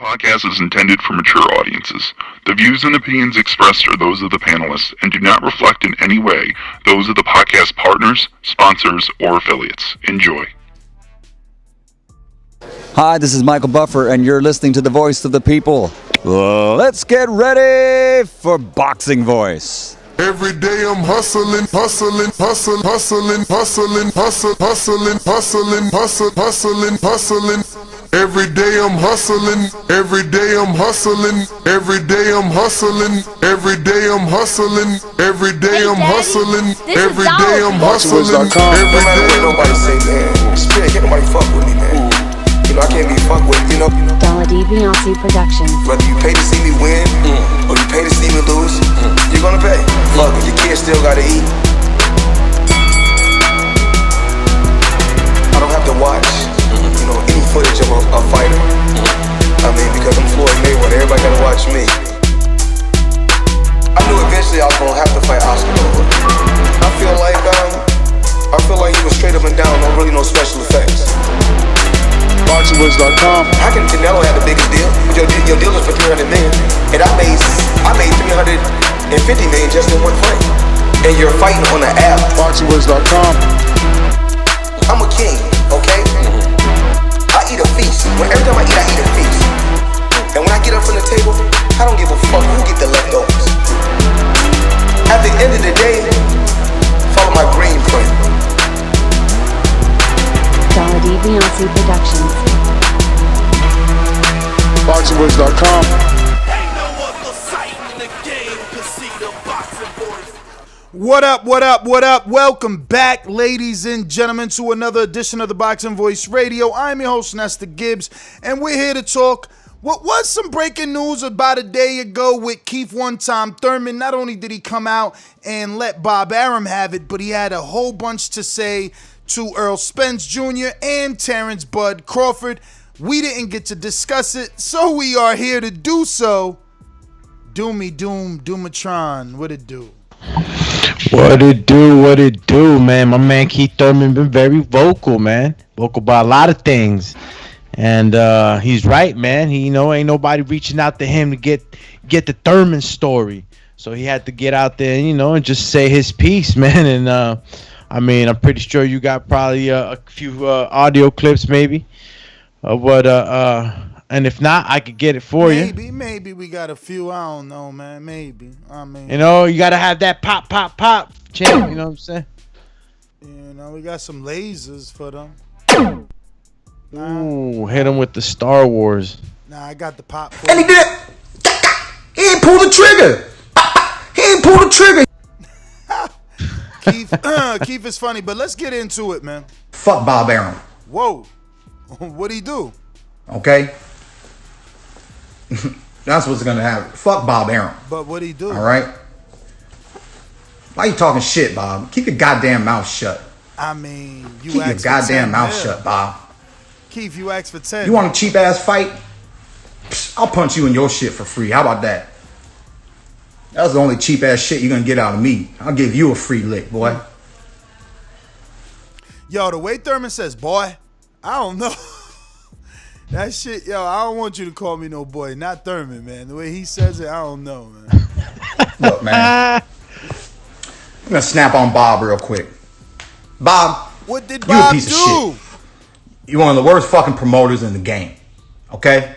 Podcast is intended for mature audiences. The views and opinions expressed are those of the panelists and do not reflect in any way those of the podcast partners, sponsors, or affiliates. Enjoy. Hi, this is Michael Buffer, and you're listening to the voice of the people. Let's get ready for Boxing Voice. Every day I'm hustling, hustling, hustling, hustling, hustling, hustling, hustling, hustling, hustling, hustling, hustling. Every day I'm hustling, every day I'm hustling, every day I'm hustling, every day I'm hustling, every day I'm hustling, every day I'm hustling, every day. Nobody say, man, spirit, can't nobody fuck with me, man. You know, I can't be fucked with, you know. Beyonce Productions. Whether you pay to see me win, or you pay to see me lose, you're gonna pay. Fuck it, your kids still gotta eat. I don't have to watch, you know, any footage of a fighter. I mean, because I'm Floyd Mayweather, everybody gotta watch me. I knew eventually I was gonna have to fight Oscar. I feel like he was straight up and down, no special effects. BoxingVoice.com. How can Canelo have the biggest deal? Your deal is for 300 million, and I made 350 million just in one fight. And you're fighting on an app. BoxingVoice.com. I'm a king, okay? I eat a feast. Every time I eat a feast. And when I get up from the table, I don't give a fuck who get the leftovers. At the end of the day, follow my green print. Beyonce Productions. BoxingVoice.com. What up, what up, what up? Welcome back, ladies and gentlemen, to another edition of the Boxing Voice Radio. I'm your host, Nestor Gibbs, and we're here to talk what was some breaking news about a day ago with Keith One Time Thurman. Not only did he come out and let Bob Arum have it, but he had a whole bunch to say to Errol Spence Jr. and Terence Bud Crawford. We didn't get to discuss it, so we are here to do so. Doomatron, what it do? What it do, man? My man Keith Thurman been very vocal, man. Vocal about a lot of things. And he's right, man. He ain't nobody reaching out to him to get the Thurman story. So he had to get out there, and just say his piece, man. And I'm pretty sure you got probably a few audio clips, maybe. And if not, I could get it for you. Maybe we got a few. I don't know, man. Maybe. You gotta have that pop, champ. You know what I'm saying? We got some lasers for them. Ooh, hit him with the Star Wars. Nah, I got the pop. And he did. He ain't pulled the trigger. He ain't pulled the trigger. Keith is funny, but let's get into it, man. Fuck Bob Arum. Whoa. What'd he do? Okay? That's what's gonna happen. Fuck Bob Arum. But what'd he do? Alright? Why you talking shit, Bob? Keep your goddamn mouth shut. Keep your goddamn mouth shut, Bob. Keith, you asked for 10. You want a cheap ass fight? Psst, I'll punch you in your shit for free. How about that? That's the only cheap ass shit you're gonna get out of me. I'll give you a free lick, boy. Yo, the way Thurman says, boy, I don't know. That shit, yo, I don't want you to call me no boy. Not Thurman, man. The way he says it, I don't know, man. Look, man. I'm gonna snap on Bob real quick. Bob, what did you a Bob piece do? of shit. You're one of the worst fucking promoters in the game. Okay?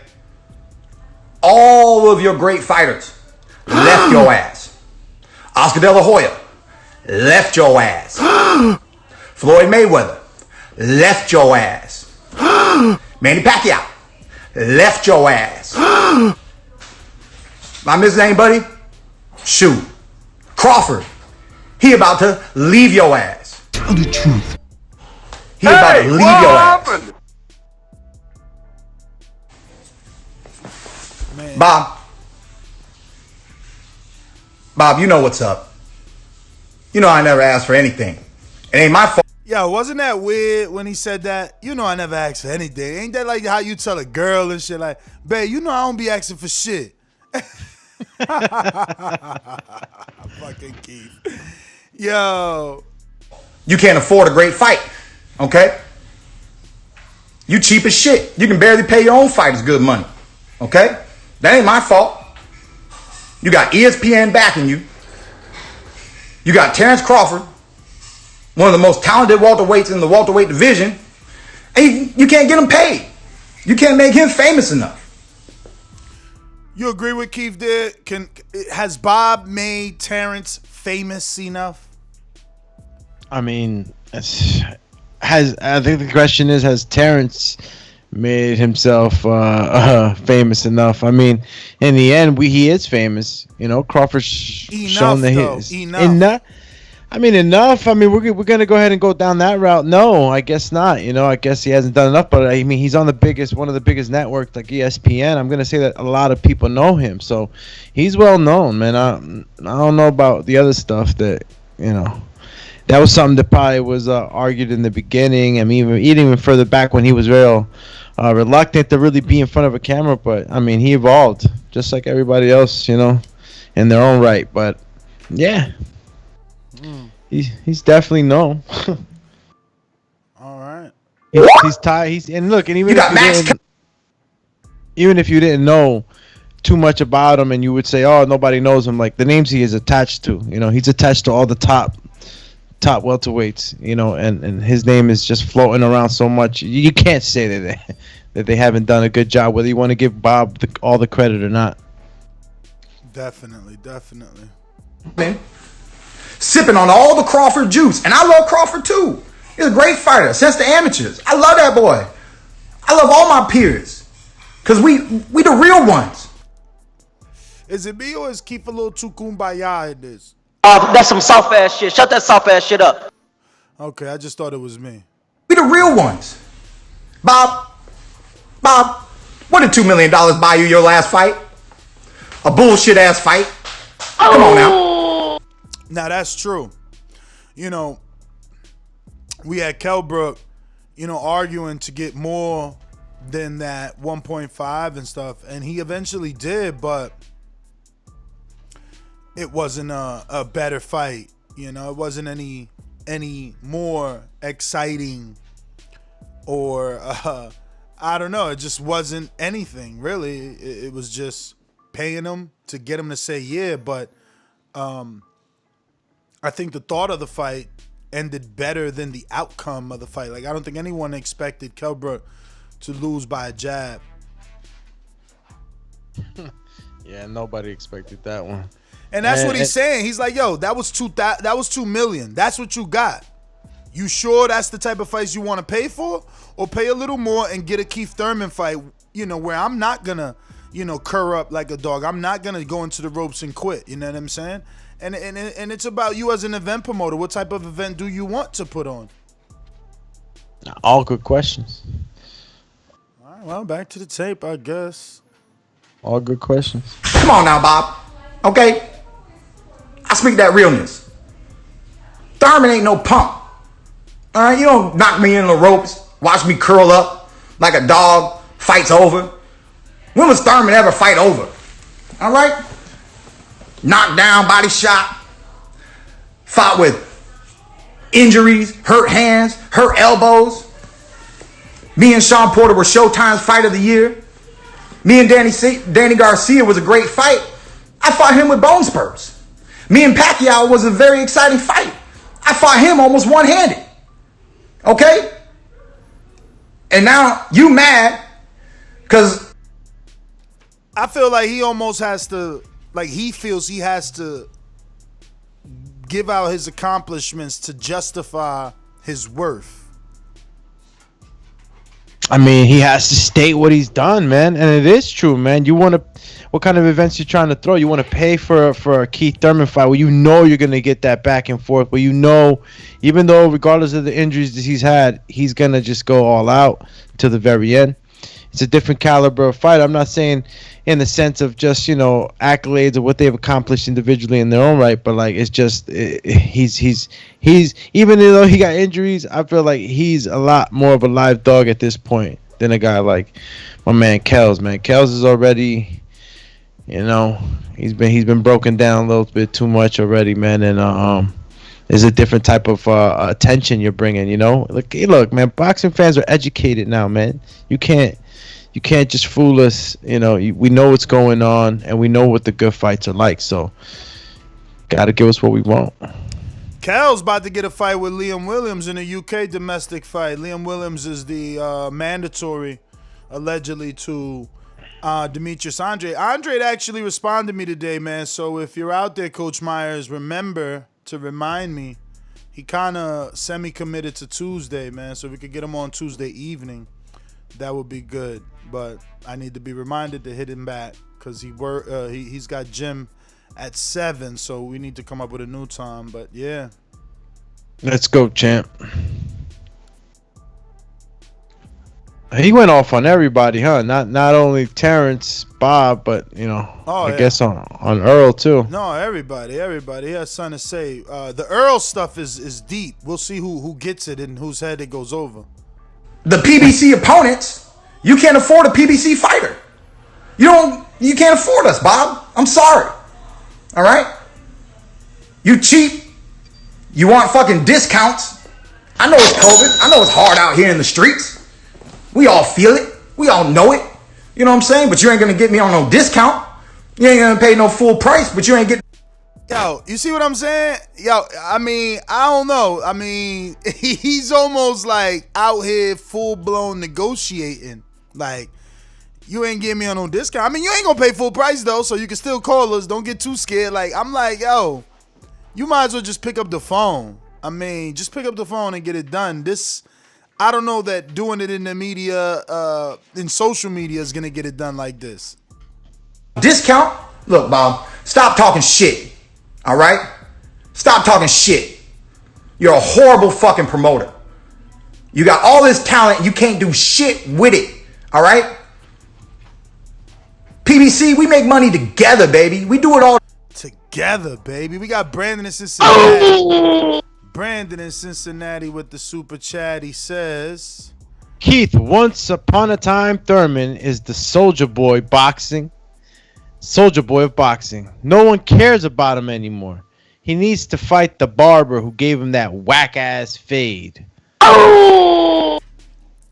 All of your great fighters left your ass. Oscar De La Hoya left your ass. Floyd Mayweather left your ass. Manny Pacquiao left your ass. Am I missing anybody? Shoot. Crawford, he about to leave your ass. Tell the truth. He about to leave your ass. Man. Bob, you know what's up. You know I never asked for anything. It ain't my fault. Yo, wasn't that weird when he said that? I never asked for anything. Ain't that like how you tell a girl and shit like, babe, I don't be asking for shit. Fucking Keith. Yo. You can't afford a great fight, okay? You cheap as shit. You can barely pay your own fighters good money. Okay? That ain't my fault. You got ESPN backing you. You got Terence Crawford, one of the most talented welterweights in the welterweight division, and you can't get him paid. You can't make him famous enough. You agree with Keith there? Has Bob made Terence famous enough? I mean, I think the question is, has Terence made himself famous enough? I mean, in the end, he is famous. You know, Crawford's shown that he is enough. I mean, enough. I mean, we're gonna go ahead and go down that route. No, I guess not. You know, I guess he hasn't done enough. But I mean, he's on one of the biggest networks like ESPN. I'm gonna say that a lot of people know him, so he's well known, man. I don't know about the other stuff that that was something that probably was argued in the beginning. I mean, even further back when he was real reluctant to really be in front of a camera. But I mean, he evolved just like everybody else, in their own right. But yeah. He's definitely known. All right. He's tied. And even if you didn't know too much about him, and you would say, "Oh, nobody knows him," like the names he is attached to. He's attached to all the top welterweights. And his name is just floating around so much. You can't say that they haven't done a good job. Whether you want to give Bob all the credit or not. Definitely. Man. Sipping on all the Crawford juice. And I love Crawford too. He's a great fighter since the amateurs. I love that boy. I love all my peers. Because we the real ones. Is it me or is Keith a little too kumbaya in this? That's some soft ass shit. Shut that soft ass shit up. Okay, I just thought it was me. We the real ones. Bob, what did $2 million buy you your last fight? A bullshit ass fight? Come on now. Now that's true. We had Kelbrook, arguing to get more than that 1.5 and stuff, and he eventually did, but it wasn't a better fight. It wasn't any more exciting, or I don't know. It just wasn't anything really. It was just paying him to get him to say yeah, but I think the thought of the fight ended better than the outcome of the fight. Like, I don't think anyone expected Kelbrook to lose by a jab. Yeah, nobody expected that one. And that's what he's saying. He's like, yo, that was $2 million. That's what you got. You sure that's the type of fights you want to pay for? Or pay a little more and get a Keith Thurman fight, where I'm not going to, curl up like a dog. I'm not going to go into the ropes and quit. You know what I'm saying? And it's about you as an event promoter. What type of event do you want to put on? All good questions. All right, well, back to the tape, I guess. All good questions. Come on now, Bob. Okay? I speak that realness. Thurman ain't no punk. All right? You don't knock me in the ropes, watch me curl up like a dog, fight's over. When was Thurman ever fight over? All right? Knocked down, body shot, fought with injuries, hurt hands, hurt elbows. Me and Sean Porter were Showtime's Fight of the Year. Me and Danny Garcia was a great fight. I fought him with bone spurs. Me and Pacquiao was a very exciting fight. I fought him almost one-handed. Okay? And now you mad because I feel like he almost has to, like he feels he has to give out his accomplishments to justify his worth. I mean, he has to state what he's done, man, and it is true, man. You want to, what kind of events you trying to throw? You want to pay for a Keith Thurman fight where you know you're gonna get that back and forth, where you know, even though regardless of the injuries that he's had, he's gonna just go all out to the very end. It's a different caliber of fight. I'm not saying in the sense of just, you know, accolades or what they've accomplished individually in their own right, but like it's just he's even though he got injuries, I feel like he's a lot more of a live dog at this point than a guy like my man Kells. Man, Kells is already, you know, he's been broken down a little bit too much already, man, and there's a different type of attention you're bringing, you know. Look, man, boxing fans are educated now, man. You can't you can't just fool us. You know, we know what's going on, and we know what the good fights are like. So, gotta give us what we want. Cal's about to get a fight with Liam Williams in a UK domestic fight. Liam Williams is the mandatory, allegedly, to Demetrius Andre. Andre actually responded to me today, man. So if you're out there, Coach Myers, remember to remind me. He kind of semi-committed to Tuesday, man. So if we could get him on Tuesday evening, that would be good. But I need to be reminded to hit him back because he's got gym at 7, so we need to come up with a new time. But yeah, let's go, champ. He went off on everybody, huh? Not only Terence, Bob, but I guess on Earl too. No, everybody. He has something to say. The Earl stuff is deep. We'll see who gets it and whose head it goes over. The PBC opponents, you can't afford a PBC fighter. You can't afford us, Bob. I'm sorry. All right? You cheap. You want fucking discounts. I know it's COVID. I know it's hard out here in the streets. We all feel it. We all know it. You know what I'm saying? But you ain't going to get me on no discount. You ain't going to pay no full price, but you ain't get... Yo, you see what I'm saying? Yo, I mean, I don't know. I mean, he's almost like out here full-blown negotiating. Like, you ain't getting me on no discount. I mean, you ain't gonna pay full price though, so you can still call us. Don't get too scared. Like, I'm like, yo, you might as well just pick up the phone. I mean, just pick up the phone and get it done. I don't know that doing it in the media, in social media is gonna get it done like this. Discount? Look, Bob, stop talking shit. All right? Stop talking shit. You're a horrible fucking promoter. You got all this talent, you can't do shit with it. All right? PBC, we make money together, baby. We do it all together, baby. We got Brandon in Cincinnati. Brandon in Cincinnati with the super chat. He says, Keith, once upon a time, Thurman is the soldier boy of boxing. No one cares about him anymore. He needs to fight the barber who gave him that whack-ass fade.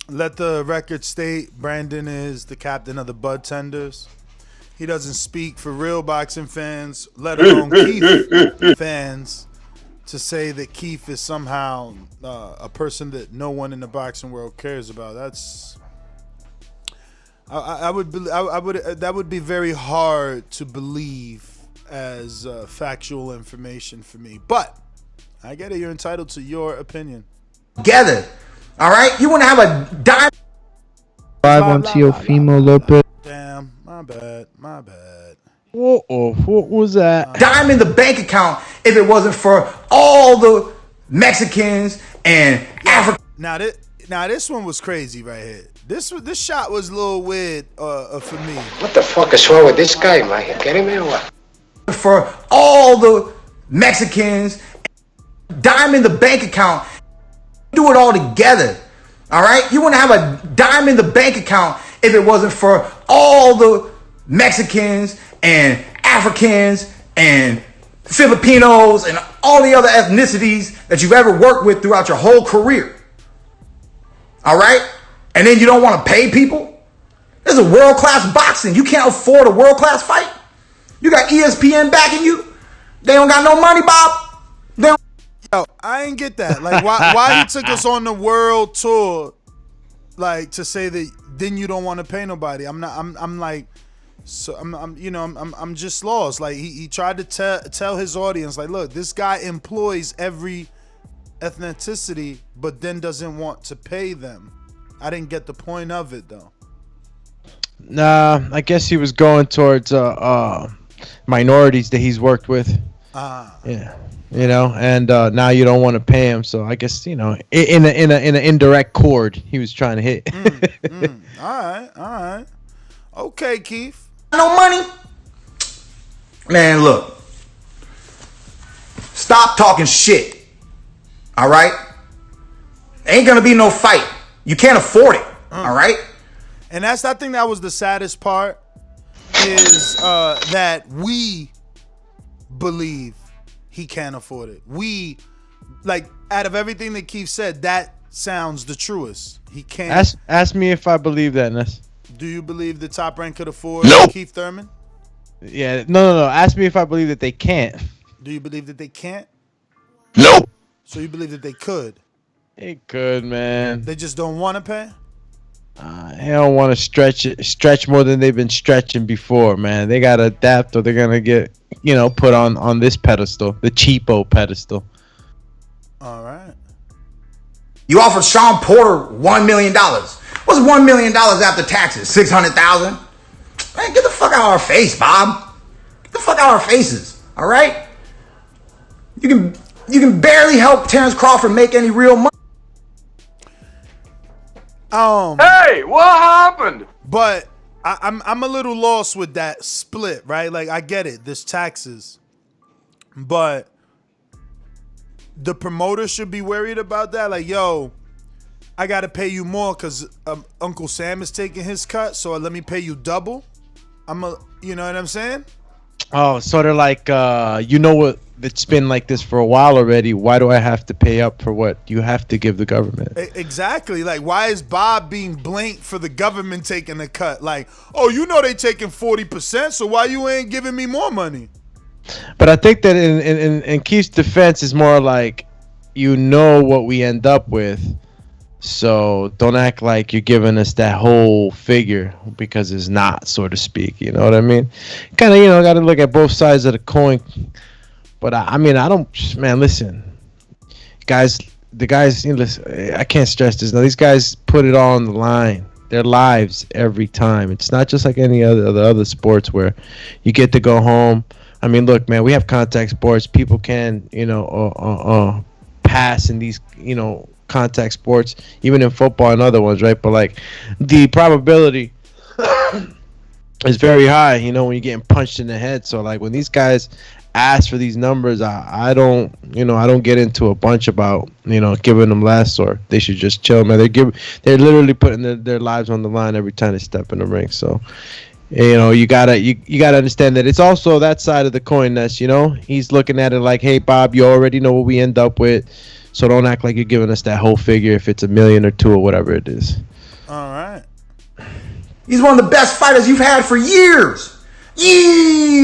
Let the record state, Brandon is the captain of the Bud Tenders. He doesn't speak for real boxing fans, let alone Keith fans, to say that Keith is somehow a person that no one in the boxing world cares about. That would be very hard to believe as factual information for me. But I get it. You're entitled to your opinion. Together, all right. You want to have a dime? 5 on Teofimo Lopez. Damn, my bad. What was that? Dime in the bank account if it wasn't for all the Mexicans and Africans. Now this one was crazy right here. This shot was a little weird for me. What the fuck is wrong with this guy, man? You kidding me or what? For all the Mexicans, dime in the bank account. Do it all together. All right? You wouldn't have a dime in the bank account if it wasn't for all the Mexicans and Africans and Filipinos and all the other ethnicities that you've ever worked with throughout your whole career. All right? And then you don't want to pay people? This is world-class boxing. You can't afford a world-class fight? You got ESPN backing you? They don't got no money, Bob? Yo, I ain't get that. Like, why he took us on the world tour, like, to say that then you don't want to pay nobody? I'm just lost. Like, he tried to tell his audience, like, look, this guy employs every ethnicity, but then doesn't want to pay them. I didn't get the point of it though. Nah, I guess he was going towards minorities that he's worked with. Yeah. And now you don't want to pay him, so I guess in an indirect chord he was trying to hit. All right. Okay, Keith. No money, man. Look, stop talking shit. All right, ain't gonna be no fight. You can't afford it. All right. And I think that was the saddest part is that we believe he can't afford it. We, like, out of everything that Keith said, that sounds the truest. He can't. Ask me if I believe that, Ness. Do you believe the Top Rank could afford Keith Thurman? Yeah, no. Ask me if I believe that they can't. Do you believe that they can't? Nope. So you believe that they could? They could, man. They just don't want to pay? They don't want to stretch more than they've been stretching before, man. They gotta adapt, or they're gonna get, put on this pedestal, the cheapo pedestal. All right. You offered Sean Porter $1 million. What's $1 million after taxes? $600,000? Man, get the fuck out of our face, Bob. Get the fuck out of our faces. All right? You can barely help Terence Crawford make any real money. Hey, what happened? But I'm a little lost with that split, right? Like, I get it, there's taxes, but the promoter should be worried about that. Like, yo, I gotta pay you more because Uncle Sam is taking his cut, so let me pay you double. You know what I'm saying? Oh, sort of like what? It's been like this for a while already. Why do I have to pay up for what you have to give the government? Exactly. Like, why is Bob being blamed for the government taking a cut? Like, oh, they taking 40%, so why you ain't giving me more money? But I think that in Keith's defense is more like, what we end up with. So don't act like you're giving us that whole figure because it's not, so to speak. You know what I mean? Kind of, got to look at both sides of the coin. But I don't, man, listen, guys, listen, I can't stress this. Now, these guys put it all on the line, their lives every time. It's not just like any other sports where you get to go home. I mean, look, man, we have contact sports. People can, pass in these, contact sports, even in football and other ones, right? But like the probability is very high, when you're getting punched in the head. So like when these guys ask for these numbers, I don't get into a bunch about giving them less, or they should just chill, man. They're literally putting their lives on the line every time they step in the ring. So you gotta understand that it's also that side of the coin. That's he's looking at it like, hey Bob, you already know what we end up with, so don't act like you're giving us that whole figure if it's $1 million or $2 or whatever it is. All right. He's one of the best fighters you've had for years. He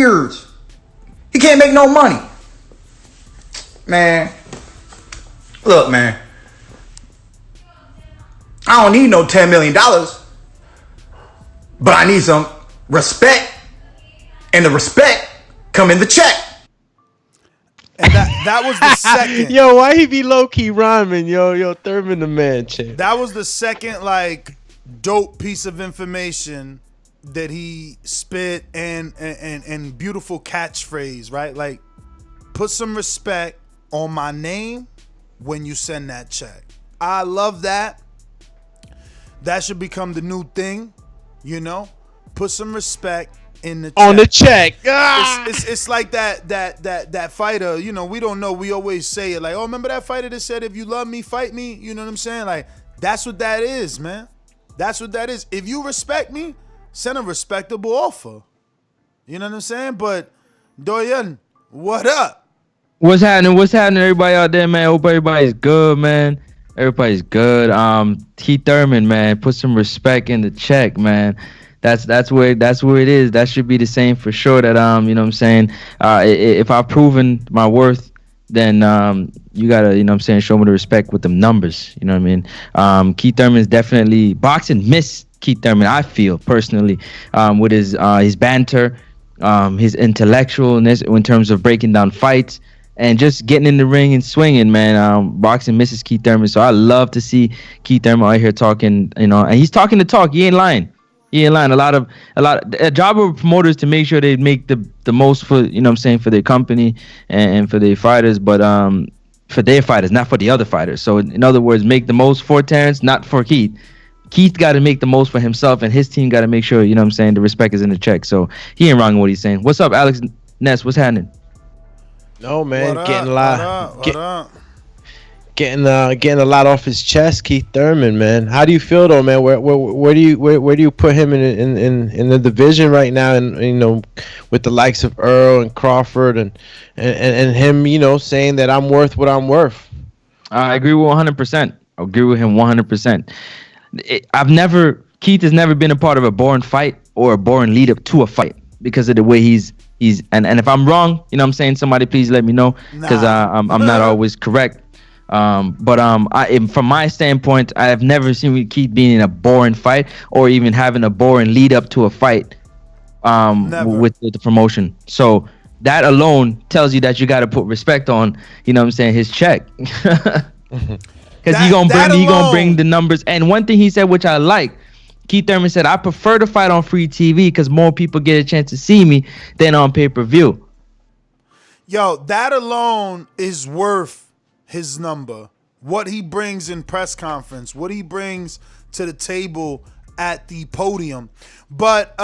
can't make no money. Man. Look, man. I don't need no $10 million. But I need some respect. And the respect come in the check. And that was the second. Yo, why he be low-key rhyming? Yo, Thurman the man, champ. That was the second, like, dope piece of information that he spit, and beautiful catchphrase, right? Like, put some respect on my name when you send that check. I love that. That should become the new thing, Put some respect in the check. On the check. It's like that fighter, we don't know. We always say it like, oh, remember that fighter that said, if you love me, fight me? You know what I'm saying? Like, that's what that is, man. That's what that is. If you respect me, send a respectable offer. You know what I'm saying? But Doyen, what up? What's happening? What's happening, everybody out there, man? Hope everybody's good, man. Everybody's good. Keith Thurman, man, put some respect in the check, man. That's where it is. That should be the same for sure. That you know what I'm saying. If I've proven my worth, then you gotta show me the respect with them numbers. You know what I mean. Keith Thurman's definitely boxing missed Keith Thurman. I feel personally with his banter, his intellectualness in terms of breaking down fights. And just getting in the ring and swinging, man. Boxing misses Keith Thurman. So I love to see Keith Thurman out here talking, and he's talking the talk. He ain't lying. A job of promoters to make sure they make the most for, for their company and for their fighters, but for their fighters, not for the other fighters. So in other words, make the most for Terence, not for Keith. Keith got to make the most for himself, and his team got to make sure, the respect is in the check. So he ain't wrong in what he's saying. What's up, Alex Ness? What's happening? No, man, What getting up? getting a lot off his chest, Keith Thurman, man. How do you feel though, man? Where do you put him in the division right now? And with the likes of Earl and Crawford and him, saying that I'm worth what I'm worth. I agree with 100%. I agree with him 100%. I've never Keith has never been a part of a boring fight or a boring lead up to a fight because of the way he's and if I'm wrong, you know what I'm saying, somebody please let me know, because I'm not always correct. From my standpoint, I have never seen Keith being in a boring fight or even having a boring lead up to a fight with the promotion. So that alone tells you that you got to put respect on, you know what I'm saying, his check. Because he gonna bring the numbers. And one thing he said, which I like, Keith Thurman said, I prefer to fight on free TV because more people get a chance to see me than on pay-per-view. Yo, that alone is worth his number. What he brings in press conference, what he brings to the table at the podium. But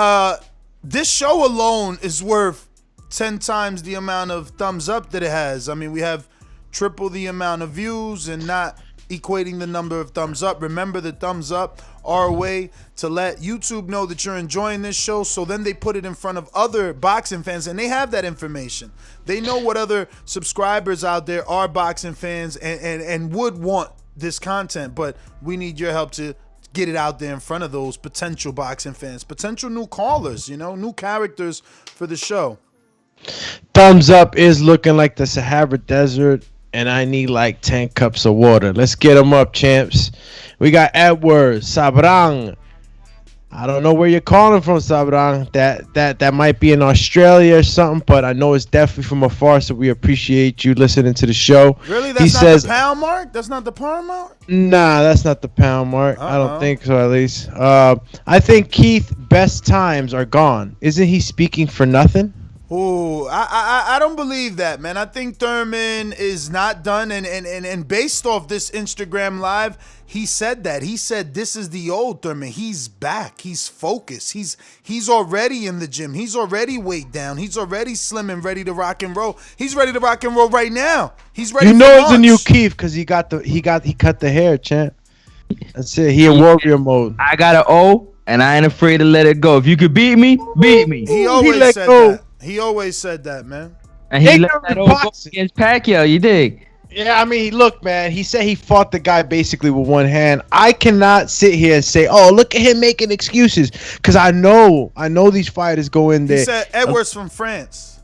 this show alone is worth 10 times the amount of thumbs up that it has. I mean, we have triple the amount of views and not equating the number of thumbs up. Remember, the thumbs up are a way to let YouTube know that you're enjoying this show, so then they put it in front of other boxing fans, and they have that information. They know what other subscribers out there are boxing fans and would want this content, but we need your help to get it out there in front of those potential boxing fans, potential new callers, you know, new characters for the show. Thumbs up is looking like the Sahara Desert, and I need like 10 cups of water. Let's get them up, champs. We got Edward Sabrang. I don't know where you're calling from, Sabrang. That might be in Australia or something, but I know it's definitely from afar, so we appreciate you listening to the show. Really? That's not the pound mark? That's not the pound mark? Nah, that's not the pound mark. I don't think so, at least. I think Keith's best times are gone. Isn't he speaking for nothing? Ooh, I don't believe that, man. I think Thurman is not done, and based off this Instagram live, he said that. He said this is the old Thurman. He's back. He's focused. He's already in the gym. He's already weighed down. He's already slim and ready to rock and roll. He's ready to rock and roll right now. He's ready. You know it's a new Keith because he cut the hair, champ. That's it. He in warrior mode. I got an O, and I ain't afraid to let it go. If you could beat me, beat me. He always said that. He always said that, man. And he let that O go against Pacquiao, you dig? Yeah, I mean, look, man. He said he fought the guy basically with one hand. I cannot sit here and say, "Oh, look at him making excuses," because I know these fighters go in there. He said Edwards from France.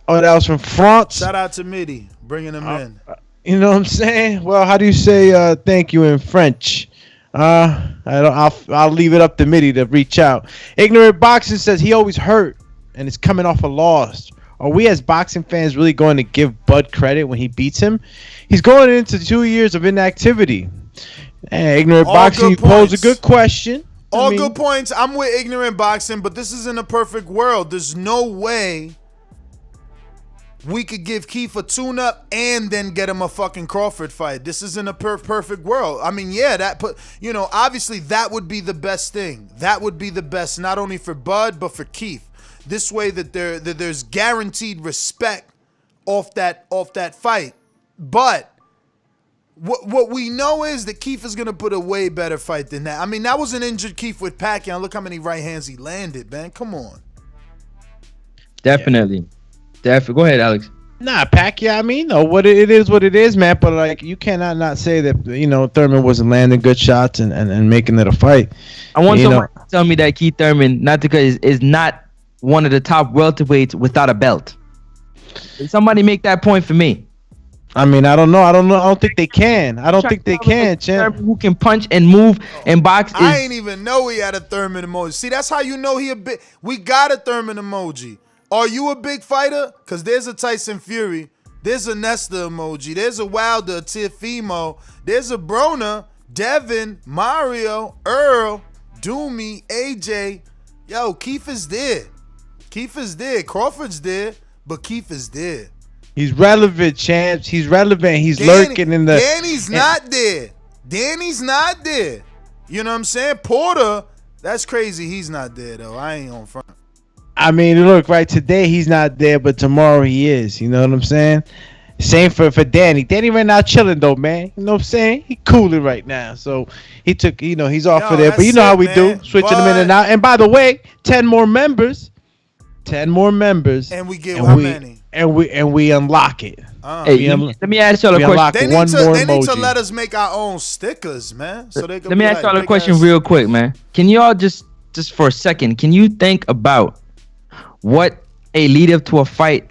Oh, that was from France. Shout out to Midi bringing him in. You know what I'm saying? Well, how do you say thank you in French? I'll leave it up to Midi to reach out. Ignorant Boxing says he always hurt and is coming off a loss. Are we as boxing fans really going to give Bud credit when he beats him? He's going into 2 years of inactivity. Hey, Ignorant Boxing, you pose a good question. All good points. I'm with Ignorant Boxing, but this isn't a perfect world. There's no way we could give Keith a tune-up and then get him a fucking Crawford fight. This isn't a perfect world. I mean, yeah, obviously that would be the best thing. That would be the best, not only for Bud, but for Keith. This way that there's guaranteed respect off that fight. But what we know is that Keith is gonna put a way better fight than that. I mean, that was an injured Keith with Pacquiao. Look how many right hands he landed, man. Come on. Definitely. Go ahead, Alex. Nah, Pacquiao. I mean, no, it is what it is, man. But like, you cannot not say that Thurman wasn't landing good shots and making it a fight. I want someone to tell me that Keith Thurman, not because is not one of the top welterweights without a belt. Somebody make that point for me. I mean, I don't know. I don't think they can. I don't think they can, champ. Who can punch and move and box? I ain't even know he had a Thurman emoji. See, that's how you know he a big. We got a Thurman emoji. Are you a big fighter? Because there's a Tyson Fury. There's a Nesta emoji. There's a Wilder, Teofimo. There's a Broner, Devin, Mario, Earl, Doomy, AJ. Yo, Keith is there. Keith is there. Crawford's there, but Keith is there. He's relevant, champs. He's relevant. He's lurking in the... Danny's not there. Danny's not there. You know what I'm saying? Porter, that's crazy. He's not there, though. I ain't on front. I mean, look, right, today he's not there, but tomorrow he is. You know what I'm saying? Same for Danny. Danny right now chilling, though, man. You know what I'm saying? He cooling right now. So he took, he's off of there. But you know how we do. Switching them in and out. And by the way, 10 more members. And we get how many? And we unlock it. Hey, let me ask y'all a question. They need to let us make our own stickers, man. So they can let me ask y'all a question real quick, man. Can y'all just for a second, can you think about what a lead up to a fight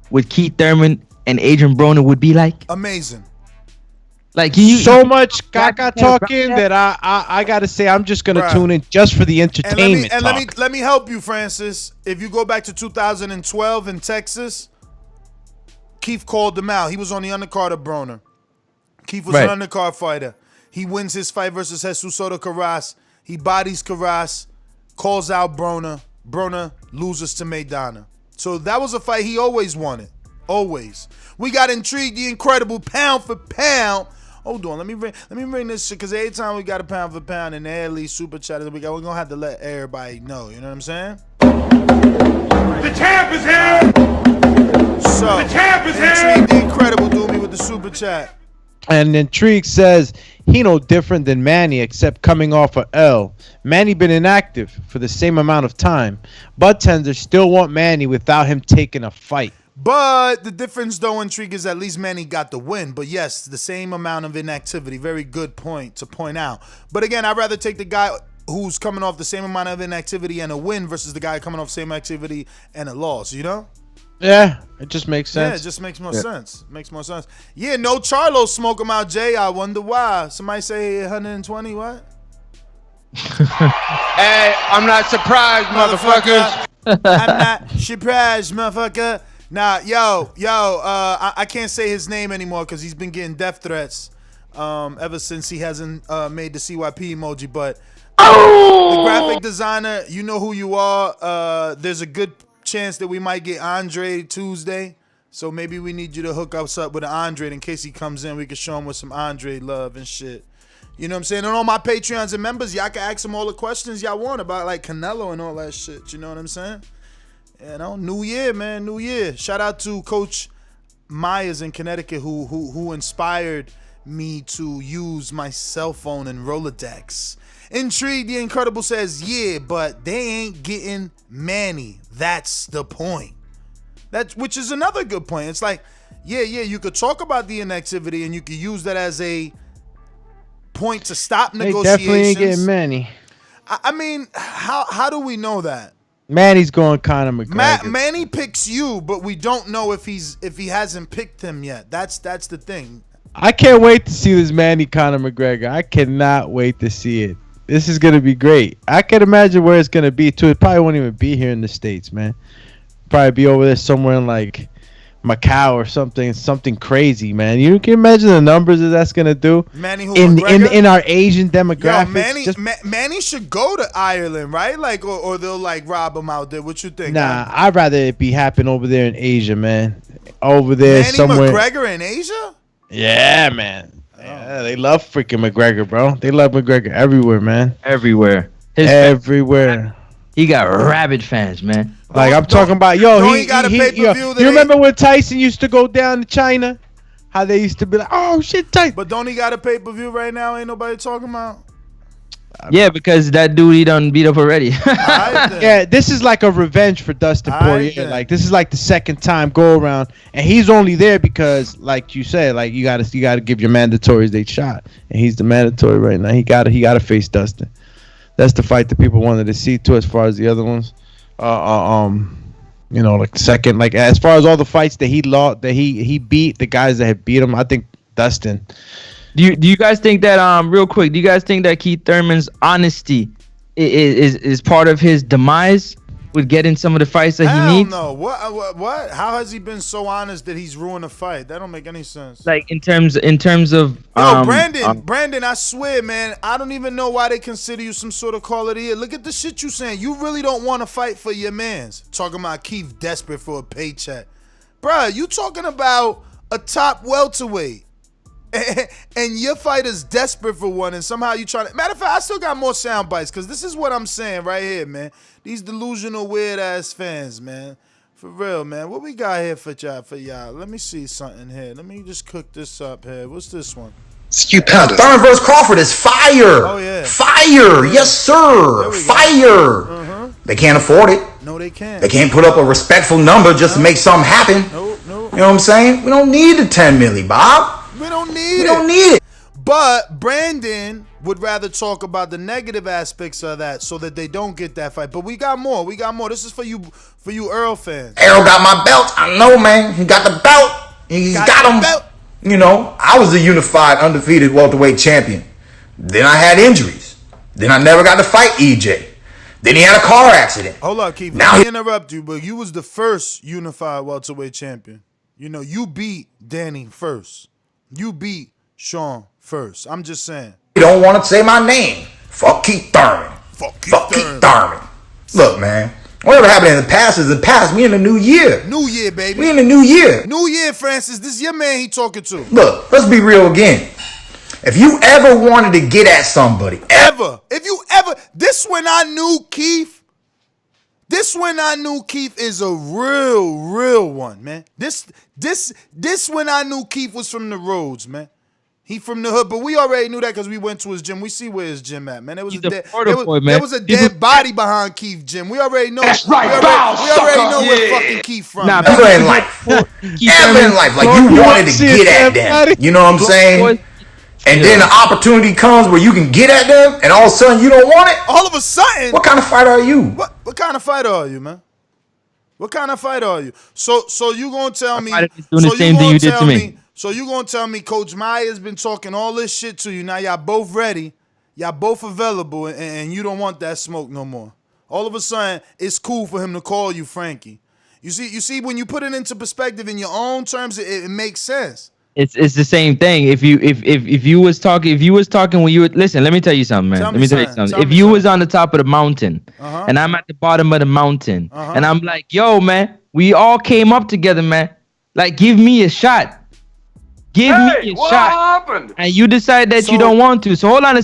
with Keith Thurman and Adrian Broner would be like? Amazing. Like so much Gaga talking that I gotta say I'm just gonna tune in just for the entertainment. And let me help you, Francis. If you go back to 2012 in Texas, Keith called him out. He was on the undercard of Broner. Keith was an undercard fighter. He wins his fight versus Jesus Soto Carras. He bodies Carras, calls out Broner. Broner loses to Maidana. So that was a fight he always wanted. Always. We got Intrigued, the Incredible, pound for pound. Hold on, let me bring this shit, because every time we got a pound for pound and at least super chat that we're gonna have to let everybody know. You know what I'm saying? The champ is here. So the champ is Intrigued, the Incredible, do me with the super chat. And Intrigue says he no different than Manny except coming off a L. Manny been inactive for the same amount of time. Bud Tender still want Manny without him taking a fight. But the difference, though, Intrigue, is at least Manny got the win. But yes, the same amount of inactivity. Very good point to point out. But again, I'd rather take the guy who's coming off the same amount of inactivity and a win versus the guy coming off same activity and a loss, you know? Yeah, it just makes sense. Yeah, it just makes more sense. Makes more sense. Yeah, no Charlo smoke him out, Jay. I wonder why. Somebody say 120, what? Hey, I'm not surprised, motherfuckers. I'm not surprised, motherfucker. Nah, I can't say his name anymore because he's been getting death threats ever since he hasn't made the CYP emoji. But the graphic designer, you know who you are. There's a good chance that we might get Andre Tuesday. So maybe we need you to hook us up with an Andre in case he comes in. We can show him with some Andre love and shit. You know what I'm saying? And all my Patreons and members, y'all can ask him all the questions y'all want about like Canelo and all that shit. You know what I'm saying? You know, New Year, man, New Year. Shout out to Coach Myers in Connecticut who inspired me to use my cell phone and Rolodex. Intrigued, the Incredible says, yeah, but they ain't getting Manny. That's the point. Which is another good point. It's like, yeah, you could talk about the inactivity and you could use that as a point to stop negotiations. They definitely ain't getting Manny. I mean, how do we know that? Manny's going Conor McGregor. Manny picks you, but we don't know if he hasn't picked him yet. That's the thing. I can't wait to see this Manny Conor McGregor. I cannot wait to see it. This is gonna be great. I can imagine where it's gonna be too. It probably won't even be here in the States, man. Probably be over there somewhere in like Macau or something crazy, man. You can imagine the numbers that that's gonna do in our Asian demographics. Yo, Manny should go to Ireland, right? Like, or they'll like rob him out there. What you think? Nah, I'd rather it be happen over there in Asia, man. Over there somewhere. Manny McGregor in Asia? Yeah, man. Yeah, they love freaking McGregor, bro. They love McGregor everywhere, man. Everywhere. Everywhere. He got rabid fans, man. Like I'm talking about, you remember when Tyson used to go down to China? How they used to be like, oh shit, Tyson. But don't he got a pay-per-view right now? Ain't nobody talking about? Yeah, because that dude he done beat up already. Yeah, this is like a revenge for Dustin Poirier. Like this is like the second time go around, and he's only there because, like you said, like you gotta give your mandatories they shot, and he's the mandatory right now. He gotta face Dustin. That's the fight that people wanted to see too, as far as the other ones. Like second, like as far as all the fights that he lost, that he beat, the guys that have beat him, I think Dustin. Do you guys think that real quick? Do you guys think that Keith Thurman's honesty is part of his demise with getting some of the fights that he needs? No. What? How has he been so honest that he's ruined a fight? That don't make any sense. Like in terms of Brandon, I swear, man, I don't even know why they consider you some sort of Call of the Year. Look at the shit you saying. You really don't want to fight for your mans. Talking about Keith desperate for a paycheck, bruh. You talking about a top welterweight. And your fighter's desperate for one, and somehow you trying to. Matter of fact, I still got more sound bites because this is what I'm saying right here, man. These delusional weird ass fans, man. For real, man. What we got here for y'all? Let me see something here. Let me just cook this up here. What's this one? Stupendous. Thurman versus Crawford is fire. Oh yeah. Fire. Yes, sir. Fire. They can't afford it. No, they can't. They can't put up a respectful number just to make something happen. Nope. You know what I'm saying? We don't need the 10 milli, Bob. We don't need We don't need it. But Brandon would rather talk about the negative aspects of that so that they don't get that fight. But we got more. We got more. This is for you Errol fans. Errol got my belt. I know, man. He got the belt. He's got him. Belt. You know, I was a unified, undefeated welterweight champion. Then I had injuries. Then I never got to fight EJ. Then he had a car accident. Hold up, Keith. Let me interrupt you, but you was the first unified welterweight champion. You know, you beat Danny first. You beat Sean first. I'm just saying. You don't want to say my name. Fuck Keith Thurman. Fuck Keith Thurman. Look, man. Whatever happened in the past is the past. We in the new year. New year, baby. We in the new year. New year, Francis. This is your man he talking to. Look, let's be real again. If you ever wanted to get at somebody. This when I knew Keith. This when I knew Keith is a real one, man. This when I knew Keith was from the roads, man. He from the hood, but we already knew that because we went to his gym. We see where his gym at, man. There was a dead body behind Keith's gym. We already know. That's right. We already know where fucking Keith from. Nah, ever in life, like you wanted to get at them. You know what I'm saying? And then the opportunity comes where you can get at them, and all of a sudden you don't want it. All of a sudden, what kind of fighter are you? What kind of fighter are you, man? What kind of fighter are you? So you gonna tell me? Doing the same thing you did to me. So you gonna tell me Coach Meyer's been talking all this shit to you? Now y'all both ready, y'all both available, and you don't want that smoke no more. All of a sudden, it's cool for him to call you Frankie. You see, when you put it into perspective in your own terms, it makes sense. It's the same thing. If you was talking when you were, listen, let me tell you something, man. Let me tell you something. If you was on the top of the mountain and I'm at the bottom of the mountain and I'm like, yo, man, we all came up together, man. Like, give me a shot. Give me a shot. Happened? And you decide that you don't want to. So hold on a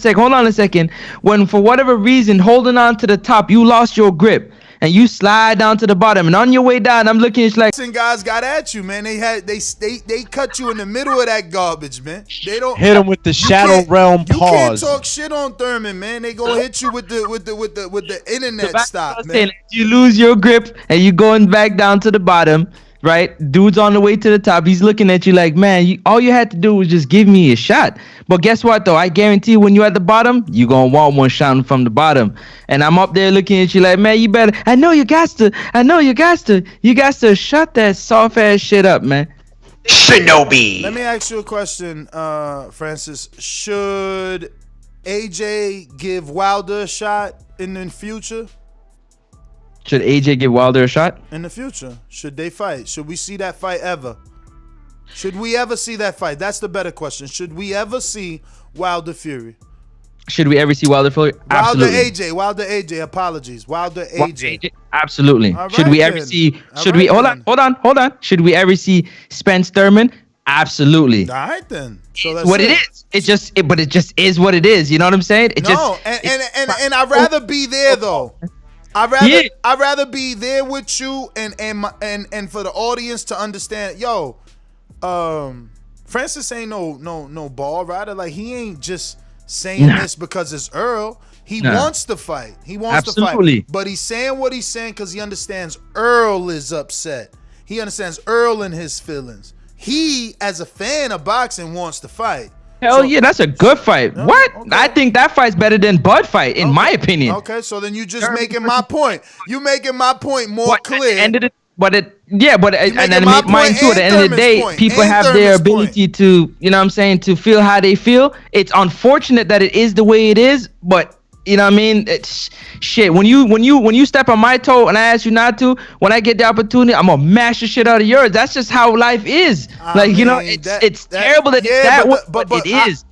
second. When for whatever reason, holding on to the top, you lost your grip. And you slide down to the bottom, and on your way down, I'm looking. It's like guys got at you, man. They cut you in the middle of that garbage, man. They don't hit him with the Shadow Realm pause. You can't talk shit on Thurman, man. They gonna hit you with the internet stop, man. You lose your grip, and you going back down to the bottom. Right, dude's on the way to the top. He's looking at you like, man, all you had to do was just give me a shot. But guess what, though? I guarantee when you're at the bottom, you're going to want one shot from the bottom. And I'm up there looking at you like, man, you better. I know you got to shut that soft ass shit up, man. Shinobi. Let me ask you a question, Francis. Should AJ give Wilder a shot in the future? Should AJ give Wilder a shot? In the future, should they fight? Should we see that fight ever? Should we ever see that fight? That's the better question. Should we ever see Wilder Fury? Should we ever see Wilder Fury? Absolutely. Wilder AJ. Apologies. Wilder AJ. Absolutely. Right, should we ever see? Hold on. Should we ever see Spence Thurman? Absolutely. All right then. So that's what it is. It just is what it is. You know what I'm saying? And I'd rather be there though. I'd rather be there with you and for the audience to understand. Yo, Francis ain't no ball rider. Like, he ain't just saying this because it's Earl. He wants to fight. He wants to fight. But he's saying what he's saying because he understands Earl is upset. He understands Earl and his feelings. He, as a fan of boxing, wants to fight. Hell yeah, that's a good fight. What? Okay. I think that fight's better than Bud fight, in my opinion. Okay, so then you just making my point. You making my point more clear. And then mine too. At the end of the day, people have their ability to, you know what I'm saying, to feel how they feel. It's unfortunate that it is the way it is, but you know what I mean? It's shit. When you step on my toe and I ask you not to, when I get the opportunity, I'm gonna mash the shit out of yours. That's just how life is. It's terrible that it's that way, but it is.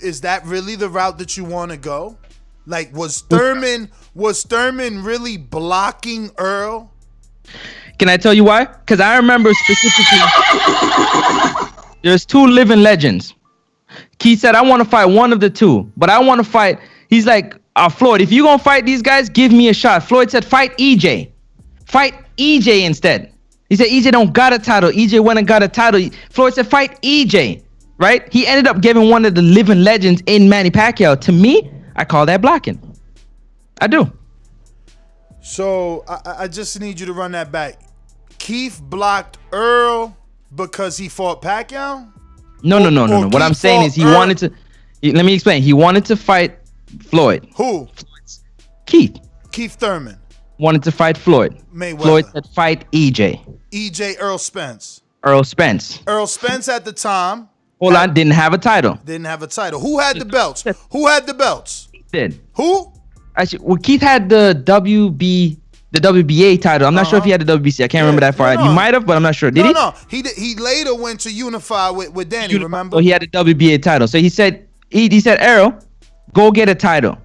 Is that really the route that you want to go? Like, was Thurman really blocking Earl? Can I tell you why? Because I remember specifically there's two living legends. Keith said, I want to fight one of the two, but I want to fight. He's like, Floyd, if you're going to fight these guys, give me a shot. Floyd said, fight EJ. Fight EJ instead. He said, EJ don't got a title. EJ went and got a title. Floyd said, fight EJ, right? He ended up giving one of the living legends in Manny Pacquiao. To me, I call that blocking. I do. So I just need you to run that back. Keith blocked Earl because he fought Pacquiao? No. What I'm saying is he wanted to. Let me explain. He wanted to fight Floyd. Who? Keith. Keith Thurman. Wanted to fight Floyd. Mayweather. Floyd said fight EJ. Earl Spence. Earl Spence. Earl Spence at the time. Hold on, didn't have a title. Didn't have a title. Who had the belts? Who had the belts? He did. Who? Actually, well, Keith had the WBA title. I'm not sure if he had the WBC. I can't remember that far. He might have, but I'm not sure. Did he? No. He later went to unify with Danny. Remember? So he had the WBA title. So he said, Errol, go get a title.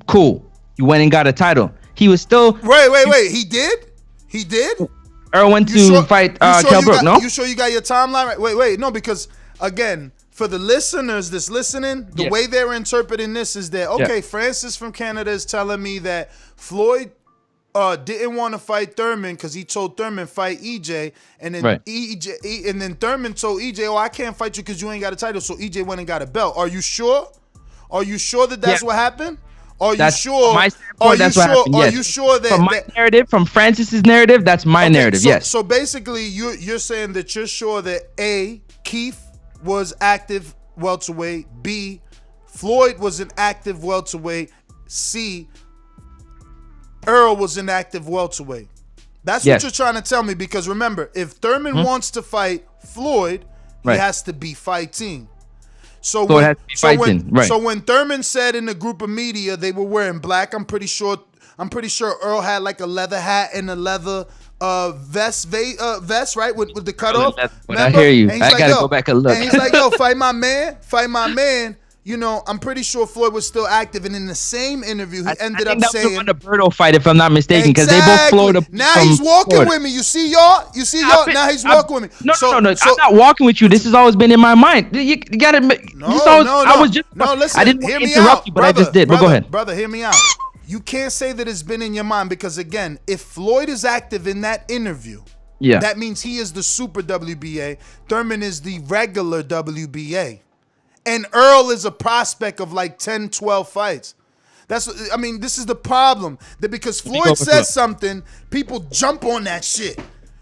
Cool. You went and got a title. He was still. Wait. He did. Earl went to fight Kell Brook. No. You sure you got your timeline right? Wait. No, because again, for the listeners that's listening, the way they're interpreting this is that Francis from Canada is telling me that Floyd didn't want to fight Thurman because he told Thurman fight EJ, and then and then Thurman told EJ, "Oh, I can't fight you because you ain't got a title." So EJ went and got a belt. Are you sure? Are you sure that that's what happened? Are you sure? Are you sure that from my narrative, from Francis's narrative, that's my narrative? Yes. So basically, you're saying that you're sure that A, Keith was active welterweight, B, Floyd was an active welterweight, C, Earl was an active welterweight. That's what you're trying to tell me, because remember, if Thurman wants to fight Floyd, he has to be fighting. So when Thurman said in the group of media they were wearing black, I'm pretty sure Earl had like a leather hat and a leather vest, right, with the cutoff. I hear you. I gotta go back and look. And he's like, "Yo, fight my man." You know, I'm pretty sure Floyd was still active, and in the same interview, he ended up saying, "On the Berto fight, if I'm not mistaken, because they both flowed." Now he's walking with me. You see y'all. Now he's walking with me. No. I'm not walking with you. This has always been in my mind. You gotta. No. Listen. I didn't want to interrupt you, but I just did. But go ahead, brother. Hear me out. You can't say that it's been in your mind, because again, if Floyd is active in that interview, that means he is the super WBA. Thurman is the regular WBA. And Earl is a prospect of like 10, 12 fights. This is the problem. That because Floyd says something, people jump on that shit.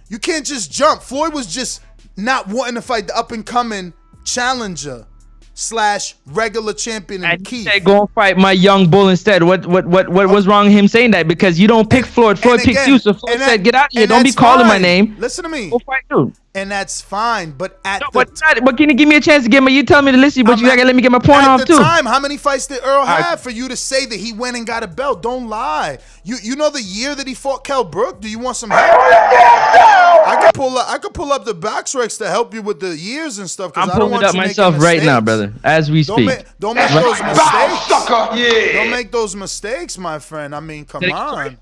You can't just jump. Floyd was just not wanting to fight the up-and-coming challenger / regular champion in Keith. Said go and fight my young bull instead. What was wrong with him saying that? Because you don't pick Floyd. Floyd picks you. So Floyd said, "Get out of here. Don't be calling my name." Listen to me. Go fight dude. And that's fine, but but can you give me a chance to get my? You tell me to listen, but you gotta let me get my point off too. At the time, how many fights did Earl have for you to say that he went and got a belt? Don't lie. You know the year that he fought Kell Brook? Do you want some help? I could pull up the box recs to help you with the years and stuff. I'm pulling it up myself right now, brother, as we speak. Don't make those mistakes. Don't make those mistakes, my friend. I mean, come on.